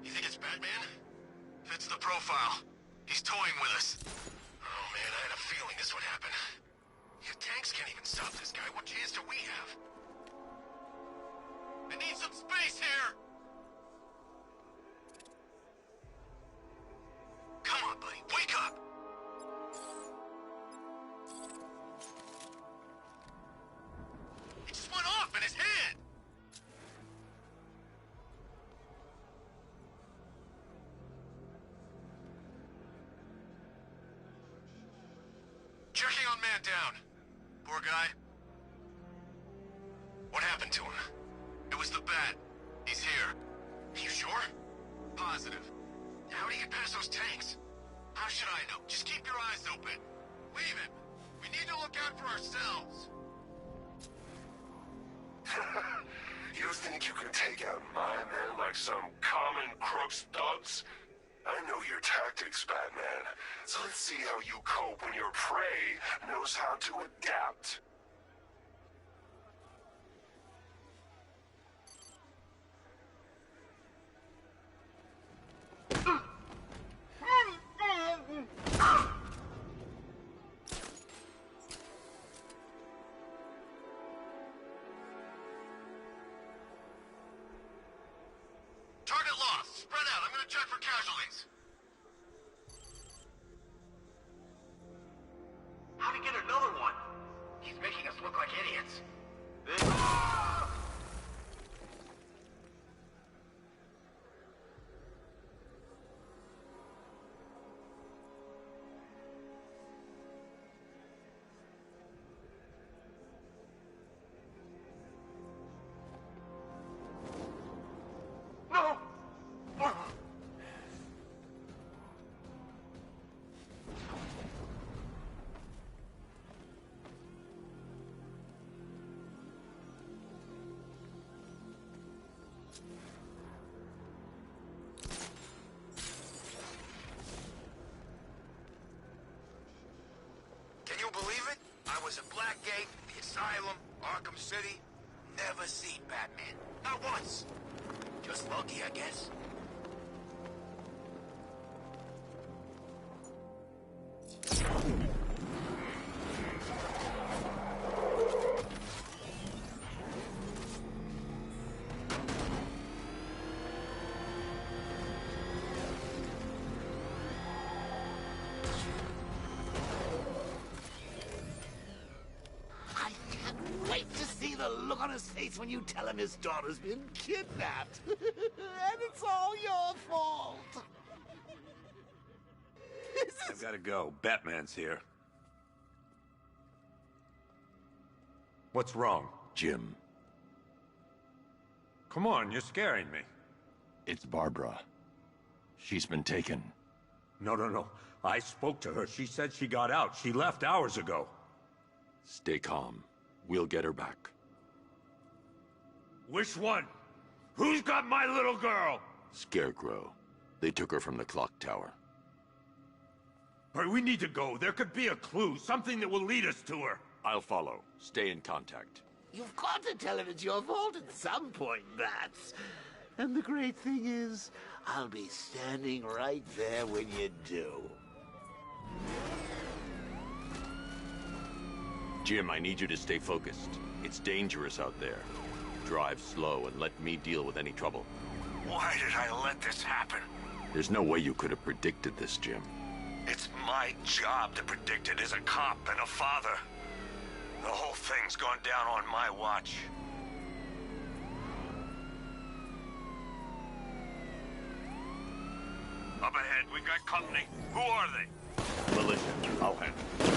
You think it's Batman? Fits the profile. He's toying with us. Oh man, I had a feeling this would happen. Your tanks can't even stop this guy. What chance do we have? I need some space here! Come on, buddy. Wake up! It just went off in his hand! Checking on man down. Poor guy. What happened to him? It was the Bat. He's here. You sure? Positive. How did he get past those tanks? How should I know? Just keep your eyes open. Leave him. We need to look out for ourselves. You think you can take out my men like some common crooks thugs? I know your tactics, Batman. So let's see how you cope when your prey knows how to adapt. Target lost. Spread out. I'm gonna check for casualties. Blackgate, the Asylum, Arkham City. Never seen Batman. Not once. Just lucky, I guess. Wait to see the look on his face when you tell him his daughter's been kidnapped. And it's all your fault. I've got to go. Batman's here. What's wrong? Jim. Come on, you're scaring me. It's Barbara. She's been taken. No. I spoke to her. She said she got out. She left hours ago. Stay calm. We'll get her back. Which one? Who's got my little girl? Scarecrow. They took her from the clock tower. All right, we need to go. There could be a clue, something that will lead us to her. I'll follow. Stay in contact. You've got to tell him it's your fault at some point, Bats. And the great thing is, I'll be standing right there when you do. Jim, I need you to stay focused. It's dangerous out there. Drive slow and let me deal with any trouble. Why did I let this happen? There's no way you could have predicted this, Jim. It's my job to predict it as a cop and a father. The whole thing's gone down on my watch. Up ahead, we got company. Who are they? Militia. I'll handle it.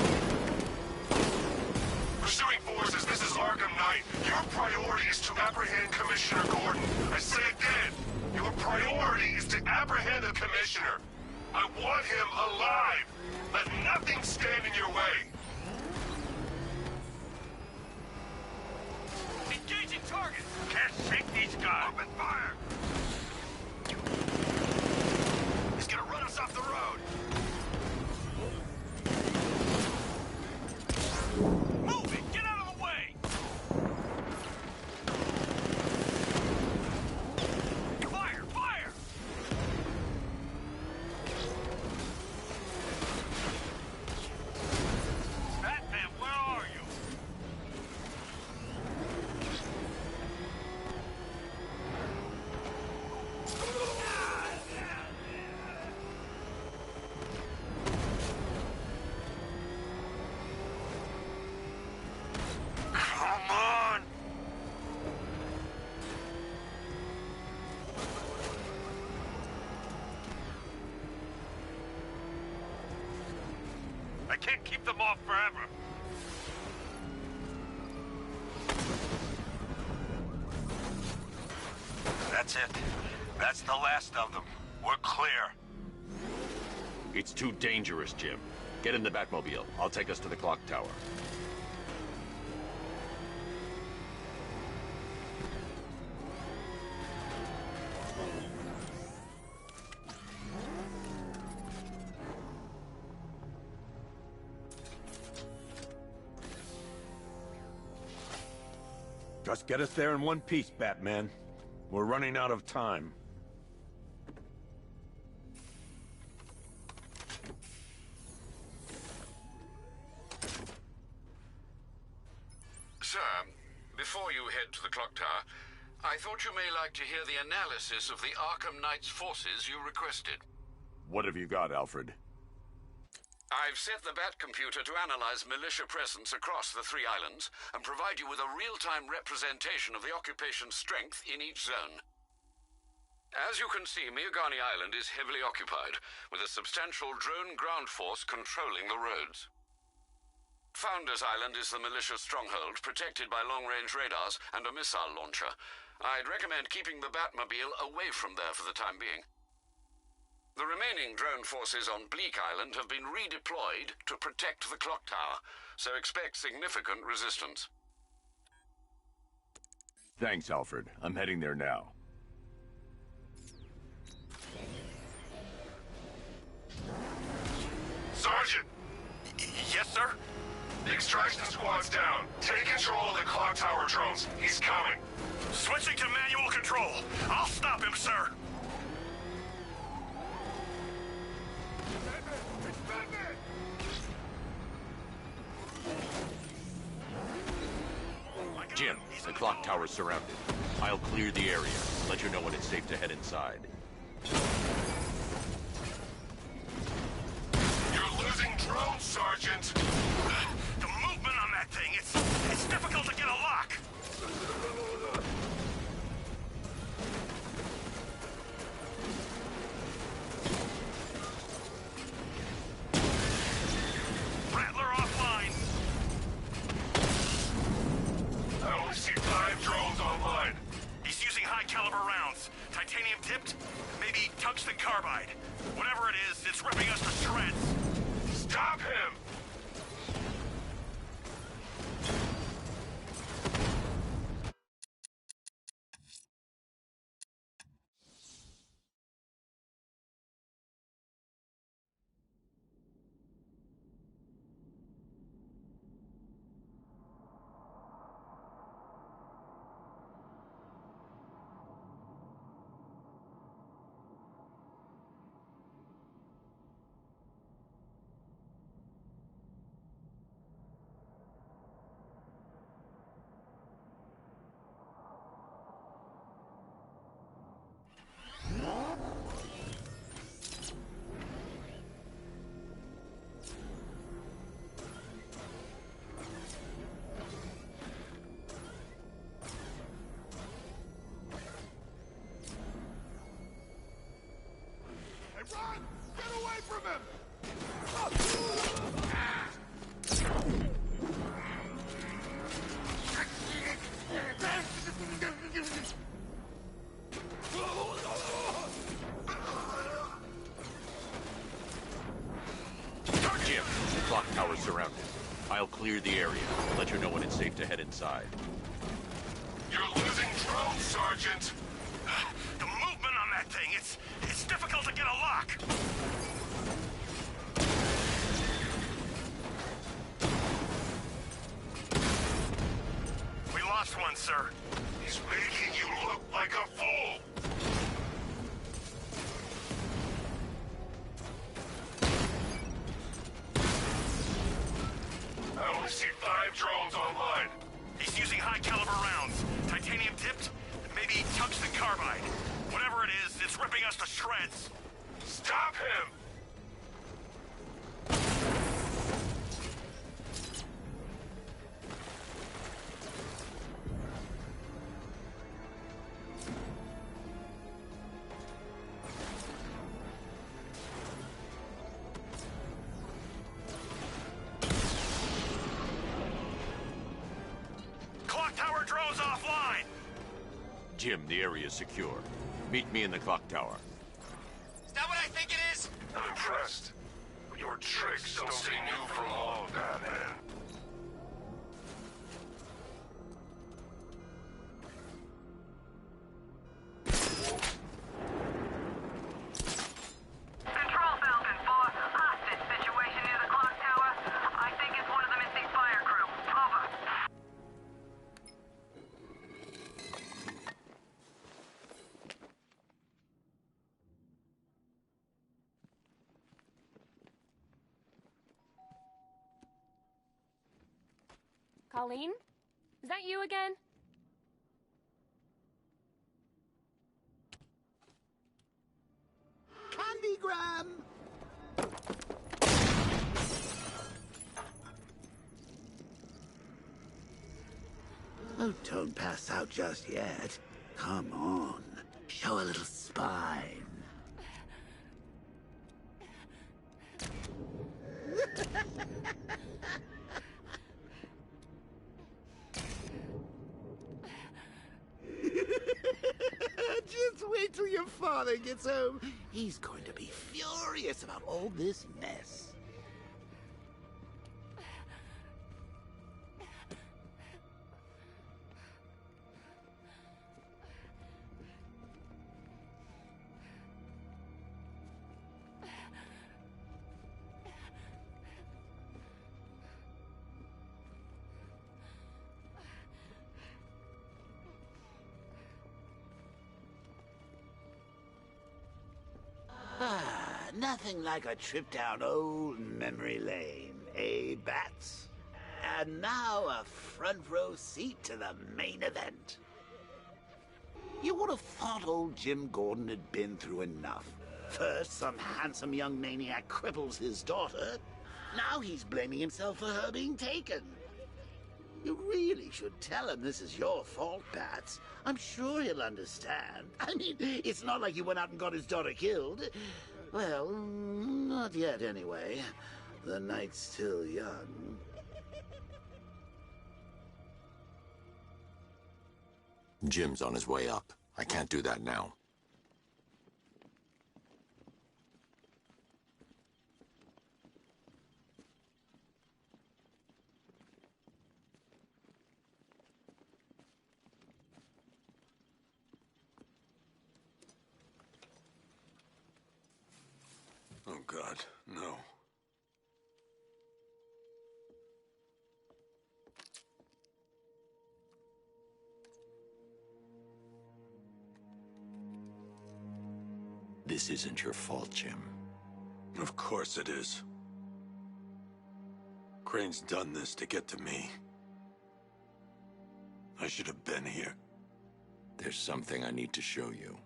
Pursuing forces, this is Arkham Knight. Your priority is to apprehend Commissioner Gordon. I say again, your priority is to apprehend the Commissioner. I want him alive. Let nothing stand in your way. Engaging target! Can't shake these guys! Open fire! He's gonna run us off the road! Move it! Get out of the way! Fire! Fire! Batman, where are you? Come on! I can't keep them off forever. That's it. That's the last of them. We're clear. It's too dangerous, Jim. Get in the Batmobile. I'll take us to the clock tower. Just get us there in one piece, Batman. We're running out of time. Sir, before you head to the clock tower, I thought you may like to hear the analysis of the Arkham Knight's forces you requested. What have you got, Alfred? I've set the Bat computer to analyze militia presence across the 3 islands and provide you with a real-time representation of the occupation strength in each zone. As you can see, Miagani Island is heavily occupied, with a substantial drone ground force controlling the roads. Founders Island is the militia stronghold, protected by long-range radars and a missile launcher. I'd recommend keeping the Batmobile away from there for the time being. The remaining drone forces on Bleak Island have been redeployed to protect the clock tower, so expect significant resistance. Thanks, Alfred. I'm heading there now. Sergeant! Yes, sir? The Extraction squad's down. Take control of the clock tower drones. He's coming. Switching to manual control. I'll stop him, sir. Jim, the clock tower's surrounded. I'll clear the area. Let you know when it's safe to head inside. You're losing drones, Sergeant. The movement on that thing, it's difficult to get a lock. Rattler offline. I only see 5 drones online. He's using high-caliber rounds. Titanium tipped, maybe tungsten carbide. Whatever it is, it's ripping us to shreds. Stop him! Run! Get away from him! Jim, the clock tower's surrounded. I'll clear the area. Let you know when it's safe to head inside. You're losing drones, Sergeant. The movement on that thing, it's difficult to get a lock. We lost one, sir. He's making you look like a fool. I only see 5 drones online. He's using high-caliber rounds. Titanium tipped, maybe tungsten carbide. Whatever it is, it's ripping us to shreds. Stop him! Clock tower drones offline! Jim, the area's secure. Meet me in the clock tower. Is that what I think it is? I'm impressed. But your tricks don't stay new for long, Batman. Control Falcon 4, hostage situation near the clock tower. I think it's one of the missing fire crew. Over. Colleen? Is that you again? Candygram! Oh, don't pass out just yet. Come on. Show a little spine. Just wait till your father gets home. He's going to be furious about all this mess. Nothing like a trip down old memory lane, eh, Bats? And now a front row seat to the main event. You would have thought old Jim Gordon had been through enough. First, some handsome young maniac cripples his daughter. Now he's blaming himself for her being taken. You really should tell him this is your fault, Bats. I'm sure he'll understand. I mean, it's not like you went out and got his daughter killed. Well, not yet anyway. The night's still young. Jim's on his way up. I can't do that now. Oh, God, no. This isn't your fault, Jim. Of course it is. Crane's done this to get to me. I should have been here. There's something I need to show you.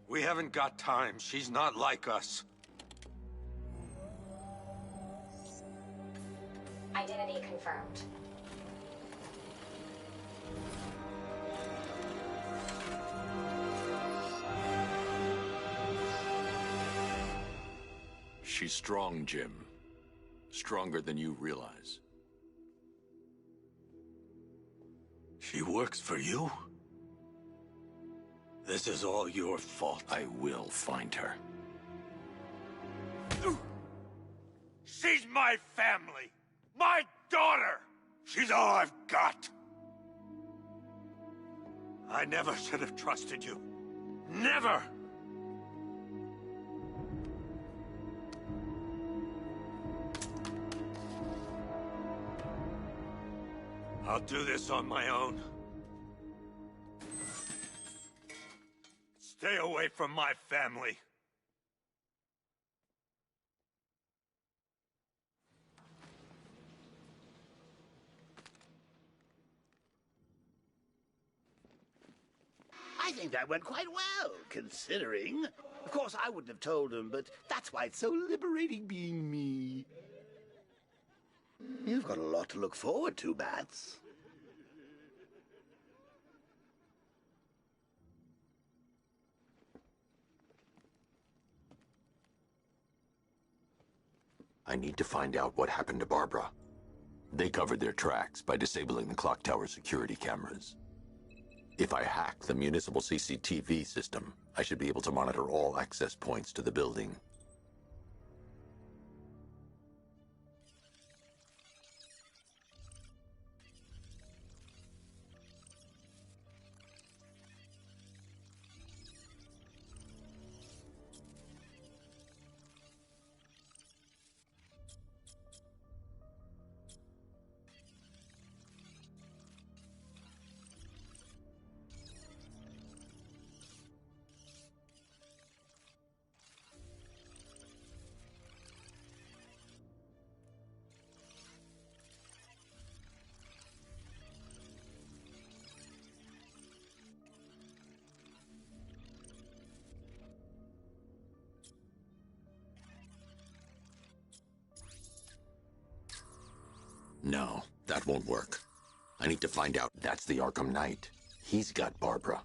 We haven't got time. She's not like us. Identity confirmed. She's strong, Jim. Stronger than you realize. She works for you? This is all your fault. I will find her. She's my family! My daughter! She's all I've got! I never should have trusted you. Never! I'll do this on my own. Stay away from my family. I think that went quite well, considering. Of course, I wouldn't have told him, but that's why it's so liberating being me. You've got a lot to look forward to, Bats. I need to find out what happened to Barbara. They covered their tracks by disabling the clock tower security cameras. If I hack the municipal CCTV system, I should be able to monitor all access points to the building. No, that won't work. I need to find out. That's the Arkham Knight. He's got Barbara.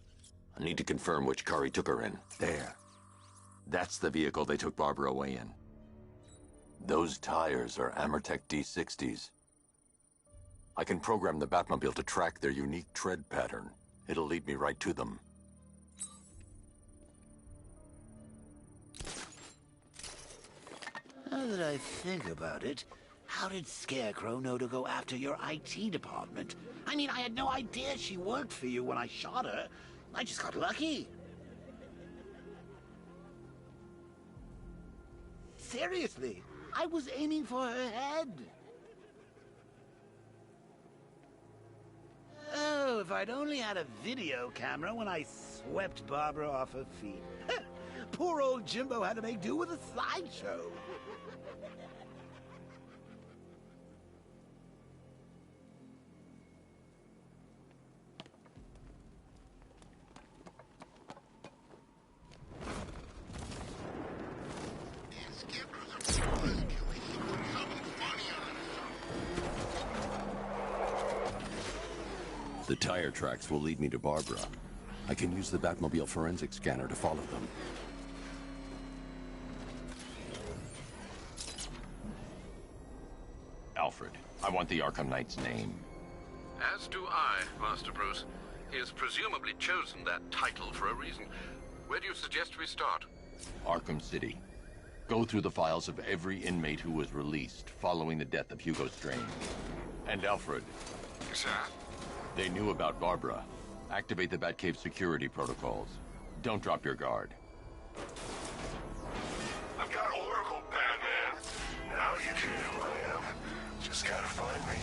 I need to confirm which car he took her in. There. That's the vehicle they took Barbara away in. Those tires are Amertech D60s. I can program the Batmobile to track their unique tread pattern. It'll lead me right to them. Now that I think about it, how did Scarecrow know to go after your IT department? I mean, I had no idea she worked for you when I shot her. I just got lucky. Seriously, I was aiming for her head. Oh, if I'd only had a video camera when I swept Barbara off her feet. Poor old Jimbo had to make do with a sideshow. The tire tracks will lead me to Barbara. I can use the Batmobile forensic scanner to follow them. Alfred, I want the Arkham Knight's name. As do I, Master Bruce. He has presumably chosen that title for a reason. Where do you suggest we start? Arkham City. Go through the files of every inmate who was released following the death of Hugo Strange. And Alfred. Sir? They knew about Barbara. Activate the Batcave security protocols. Don't drop your guard. I've got Oracle, Batman. Now you can who I am. Just gotta find me.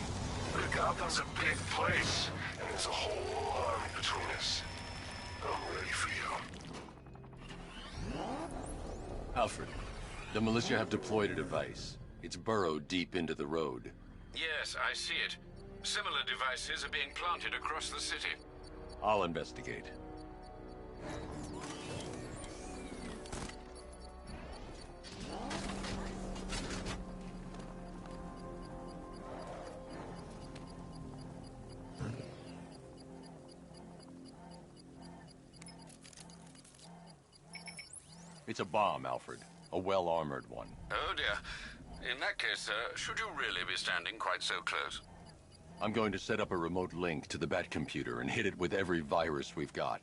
But Gotham's a big place, and there's a whole army between us. I'm ready for you. Alfred, the militia have deployed a device. It's burrowed deep into the road. Yes, I see it. Similar devices are being planted across the city. I'll investigate. It's a bomb, Alfred. A well-armored one. Oh dear. In that case, sir, should you really be standing quite so close? I'm going to set up a remote link to the Batcomputer and hit it with every virus we've got.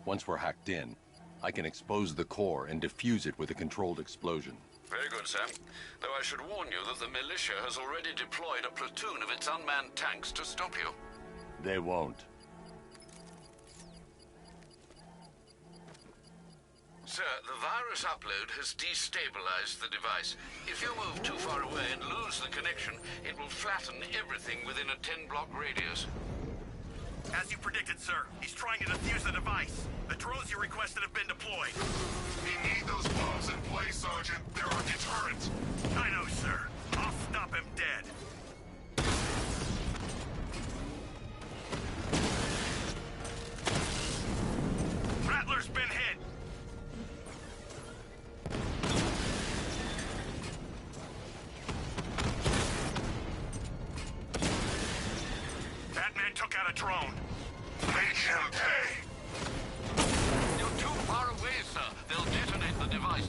Once we're hacked in, I can expose the core and defuse it with a controlled explosion. Very good, sir. Though I should warn you that the militia has already deployed a platoon of its unmanned tanks to stop you. They won't. Sir, the virus upload has destabilized the device. If you move too far away and lose the connection, it will flatten everything within a 10-block radius. As you predicted, sir, he's trying to defuse the device. The drones you requested have been deployed. We need those bombs in place, Sergeant. They're our deterrent. I know, sir. I'll stop him dead. Rattler's been hit. Batman took out a drone. Make him pay. You're too far away, sir. They'll detonate the device.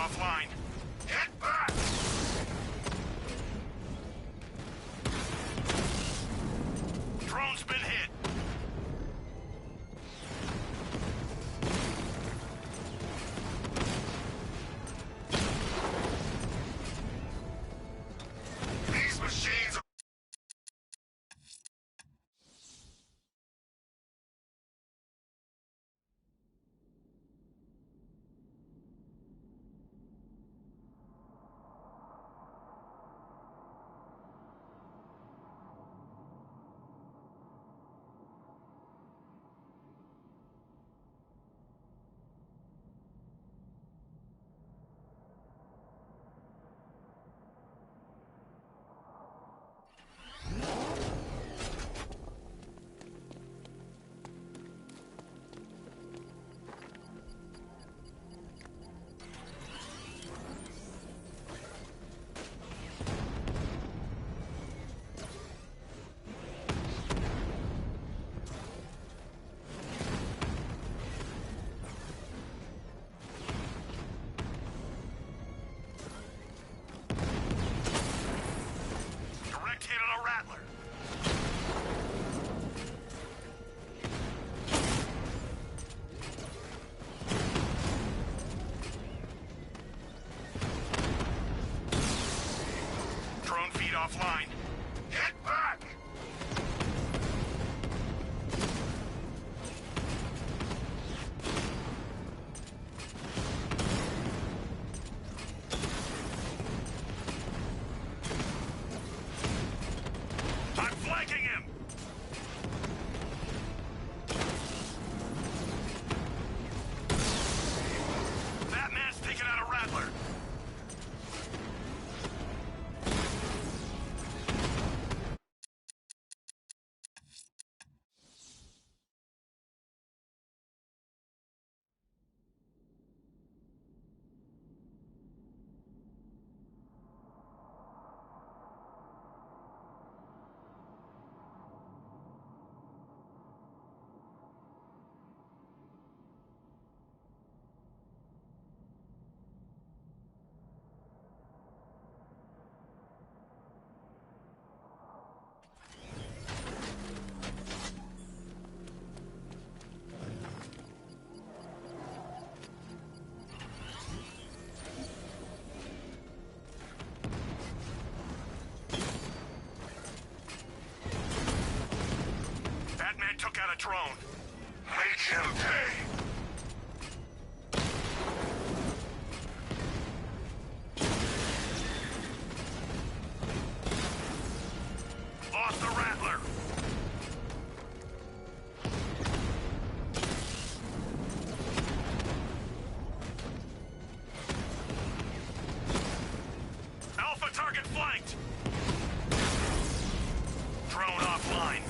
offline. Get back! Drone's been hit. These machines are... Direct hit on a rattler. Drone feed offline. Get back! I'm flanking him! Batman's taking out a rattler. Batman took out a drone. Make him pay! Lost the rattler. Alpha target flanked. Drone offline.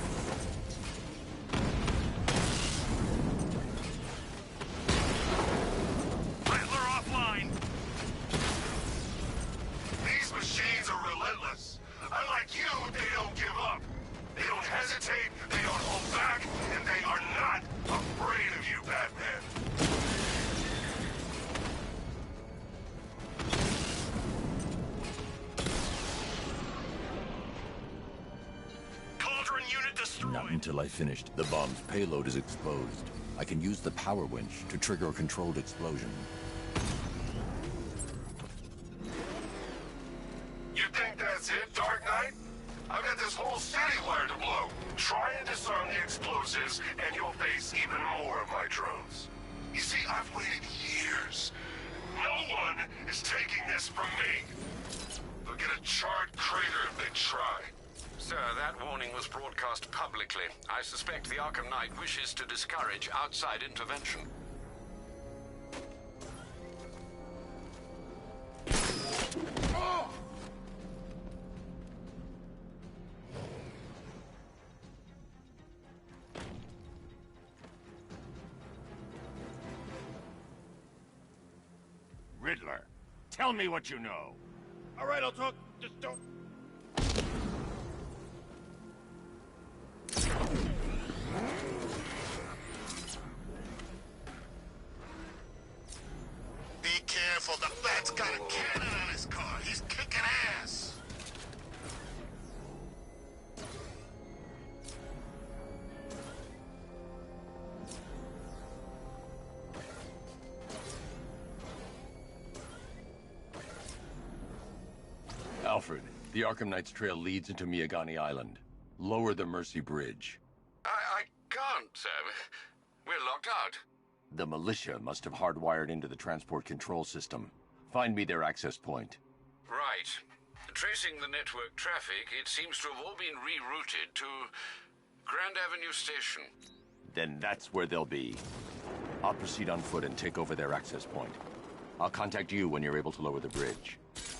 Rattler offline. These machines are relentless. Unlike you, they don't give up. They don't hesitate, they don't hold back, and they are not afraid of you, Batman. Cauldron unit destroyed. Not until I finished. The bomb's payload is exposed. I can use the power winch to trigger a controlled explosion. You think that's it, Dark Knight? I've got this whole city wired to blow. Try and disarm the explosives, and you'll face even more of my drones. You see, I've waited years. No one is taking this from me. They'll get a charred crater if they try. Sir, that warning was broadcast publicly. I suspect the Arkham Knight wishes to discourage outside intervention. Riddler, tell me what you know. All right, I'll talk. Just don't. Be careful, the Bat's Alfred, the Arkham Knight's trail leads into Miagani Island. Lower the Mercy Bridge. I can't, sir. We're locked out. The militia must have hardwired into the transport control system. Find me their access point. Right. Tracing the network traffic, it seems to have all been rerouted to Grand Avenue Station. Then that's where they'll be. I'll proceed on foot and take over their access point. I'll contact you when you're able to lower the bridge.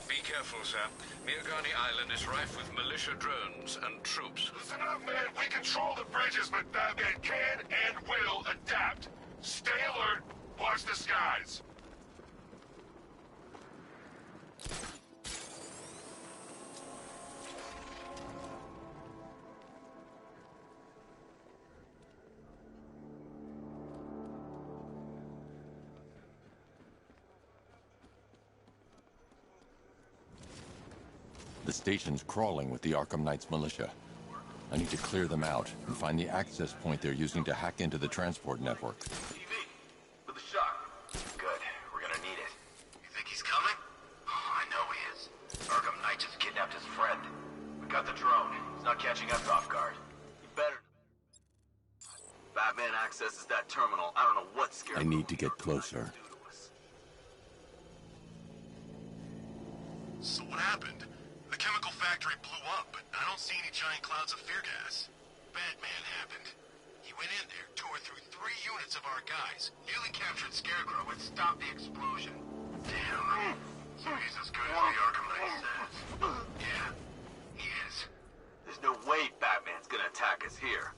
Be careful, sir. Miagani Island is rife with militia drones and troops. Listen up, man. We control the bridges, but Batman can and will adapt. Stay alert. Watch the skies. The station's crawling with the Arkham Knight's militia. I need to clear them out and find the access point they're using to hack into the transport network. TV, for the shock. Good, we're gonna need it. You think he's coming? Oh, I know he is. Arkham Knight just kidnapped his friend. We got the drone. He's not catching us off guard. He better. Batman accesses that terminal. I don't know what scared I need to get closer. So what happened? The chemical factory blew up, but I don't see any giant clouds of fear gas. Batman happened. He went in there, tore through 3 units of our guys, nearly captured Scarecrow and stopped the explosion. Damn. So he's as good as the Arkham Knight says. Yeah, he is. There's no way Batman's gonna attack us here.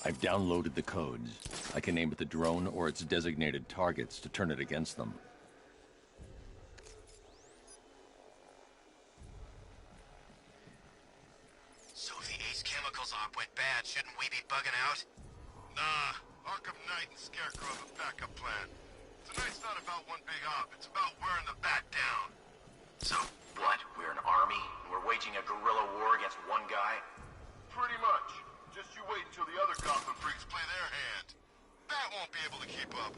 I've downloaded the codes. I can aim at the drone or its designated targets to turn it against them. So if the Ace Chemicals op went bad, shouldn't we be bugging out? Nah, Arkham Knight and Scarecrow have a backup plan. Tonight's not about one big op, it's about wearing the bat down. So, what? We're an army? We're waging a guerrilla war against one guy? Pretty much. Just you wait until the other Gotham freaks play their hand. Bat won't be able to keep up.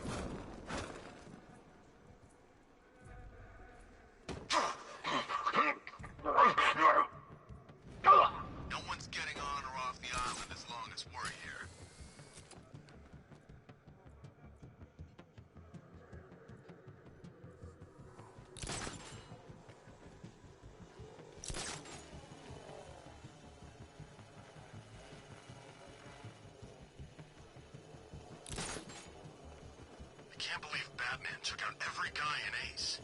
No one's getting on or off the island as long as we're here. I can't believe Batman took out every guy in Ace.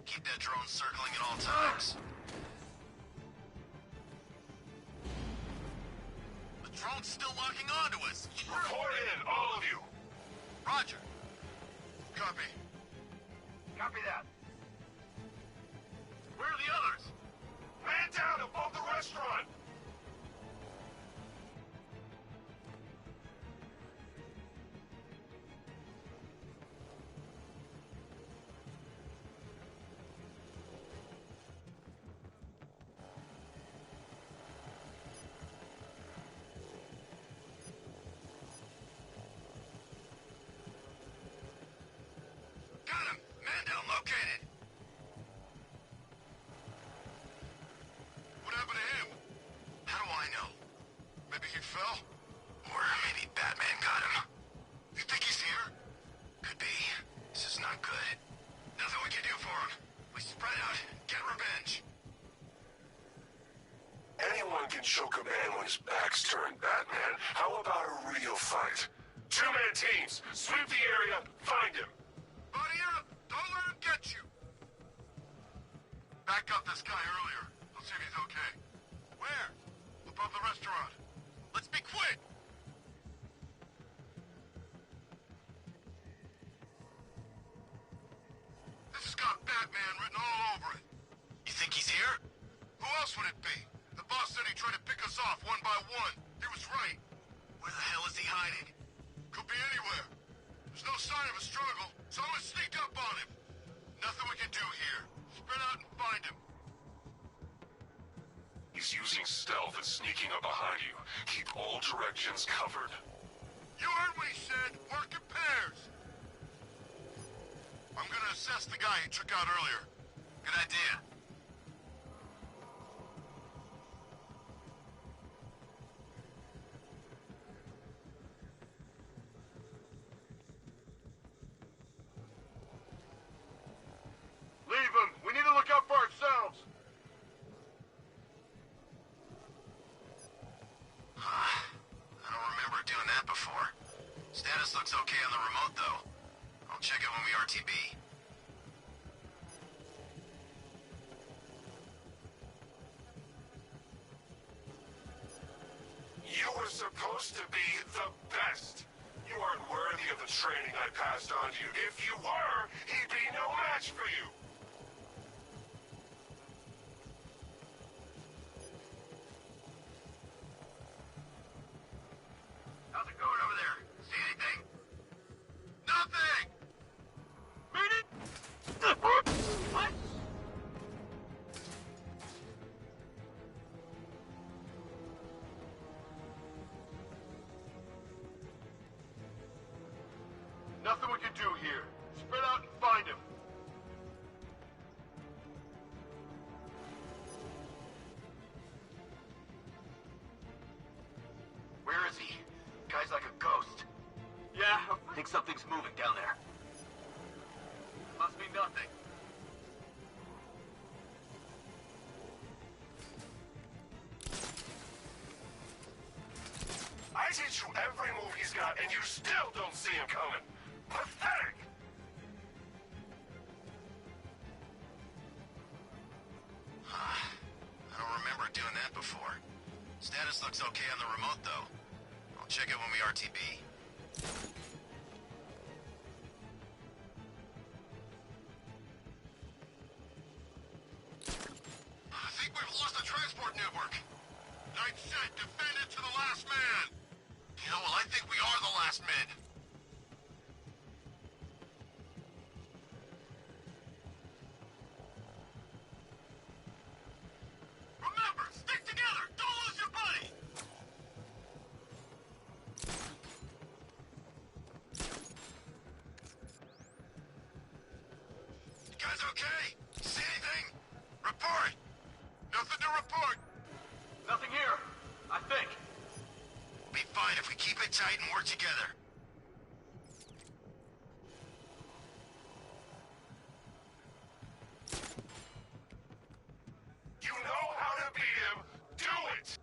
Keep that drone circling at all times. The drone's still locking onto us. Report in, all of you. Roger. Copy. Copy that. Where are the others? Man down above the restaurant. Got him! Man down located! What happened to him? How do I know? Maybe he fell? Or maybe Batman got him. You think he's here? Could be. This is not good. Nothing we can do for him. We spread out, get revenge. Anyone can show command when his back's turned, Batman. How about a real fight? 2-man teams. Sweep the area, find him. Buddy up! Don't let him get you! Back up this guy earlier. I'll see if he's okay. Where? Above the restaurant. Let's be quick! This has got Batman written all over it. You think he's here? Who else would it be? The boss said he tried to pick us off one by one. He was right. find him. He's using stealth and sneaking up behind you. Keep all directions covered. You heard what he said. Work in pairs. I'm gonna assess the guy he took out earlier. Good idea. Leave him. We need to look out for ourselves. I don't remember doing that before. Status looks okay on the remote, though. I'll check it when we RTB. You were supposed to be the best. You aren't worthy of the training I passed on to you. If you were, he'd be no match for you. How's it going over there? See anything? Nothing! Meaning? What? Nothing we can do here. Spread out and find him. Where is he? Guy's like a ghost. Yeah, I think something's moving down there. Must be nothing. I teach you every move he's got, and you still don't see him coming. Pathetic! I don't remember doing that before. Status looks okay on the remote, though. I'll check it when we RTB. I think we've lost the transport network. Knight said defend it to the last man. You know, well, I think we are the last men. Remember, stick together. Don't lose your buddy. You guys okay? See anything? Report! Nothing to report. Nothing here, I think. We'll be fine if we keep it tight and work together. You know how to beat him. Do it!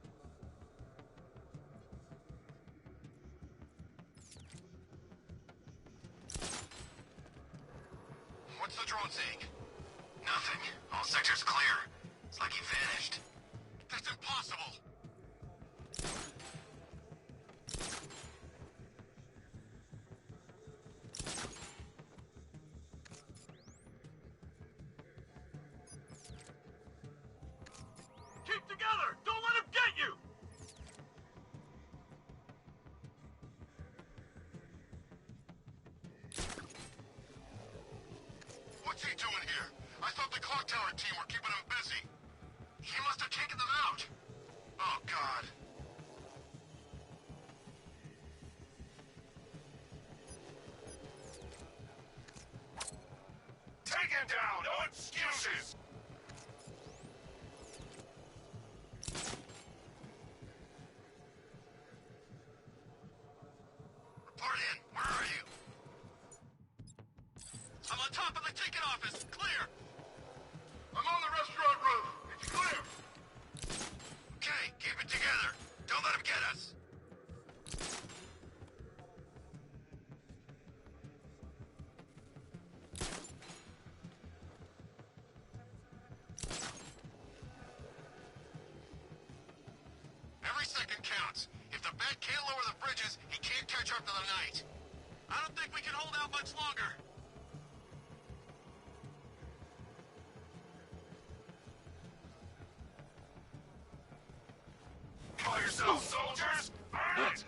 What's the drone saying? Nothing. All sectors clear. It's like he vanished. That's impossible. Keep together! Don't let him get you! What's he doing here? I thought the clock tower team were keeping him busy. He must have taken them out. Oh, God. Take him down! No excuses! Report in. Where are you? I'm on top of the ticket office. Clear. I'm on the restaurant roof. It's clear. Okay, keep it together. Don't let him get us. Every second counts. If the bat can't lower the bridges, he can't catch up to the Knight. I don't think we can hold out much longer. Call yourselves soldiers? Earn it!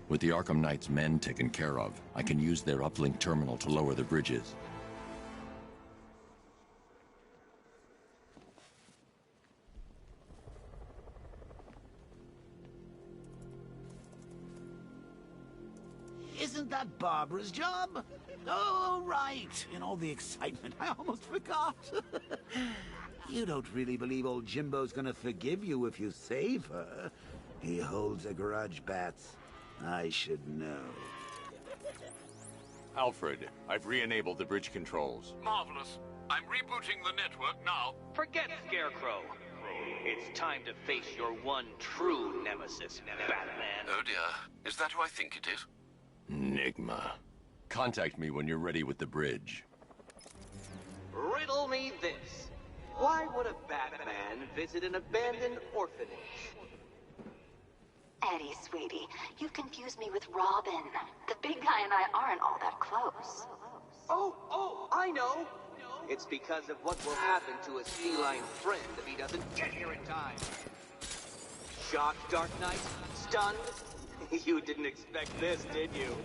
With the Arkham Knight's men taken care of, I can use their uplink terminal to lower the bridges. Isn't that Barbara's job? Oh, right. In all the excitement, I almost forgot. You don't really believe old Jimbo's gonna forgive you if you save her. He holds a grudge, Bats. I should know. Alfred, I've re-enabled the bridge controls. Marvelous. I'm rebooting the network now. Forget Scarecrow. It's time to face your one true nemesis, Batman. Oh dear. Is that who I think it is? Enigma. Contact me when you're ready with the bridge. Riddle me this. Why would a Batman visit an abandoned orphanage? Eddie, sweetie, you've confused me with Robin. The big guy and I aren't all that close. Oh, I know. It's because of what will happen to his feline friend if he doesn't get here in time. Shocked, Dark Knight? Stunned? You didn't expect this, did you?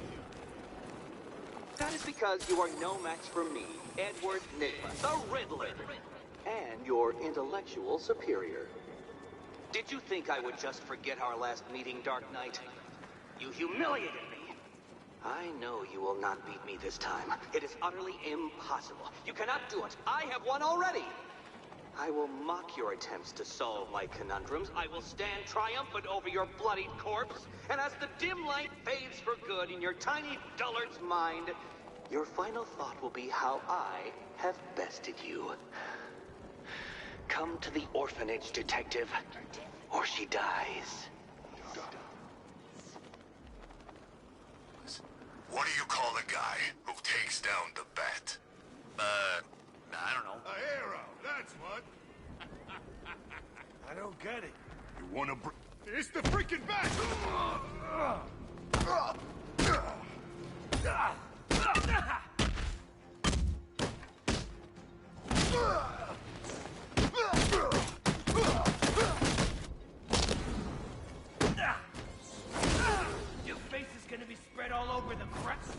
That is because you are no match for me, Edward Nygma, the Riddler, and your intellectual superior. Did you think I would just forget our last meeting, Dark Knight? You humiliated me. I know you will not beat me this time. It is utterly impossible. You cannot do it. I have won already. I will mock your attempts to solve my conundrums. I will stand triumphant over your bloodied corpse. And as the dim light fades for good in your tiny dullard's mind, your final thought will be how I have bested you. Come to the orphanage, detective, or she dies. What do you call the guy who takes down the bat? I don't know. A hero, that's what. I don't get it. You wanna It's the freaking bat! Your face is gonna be spread all over the crust.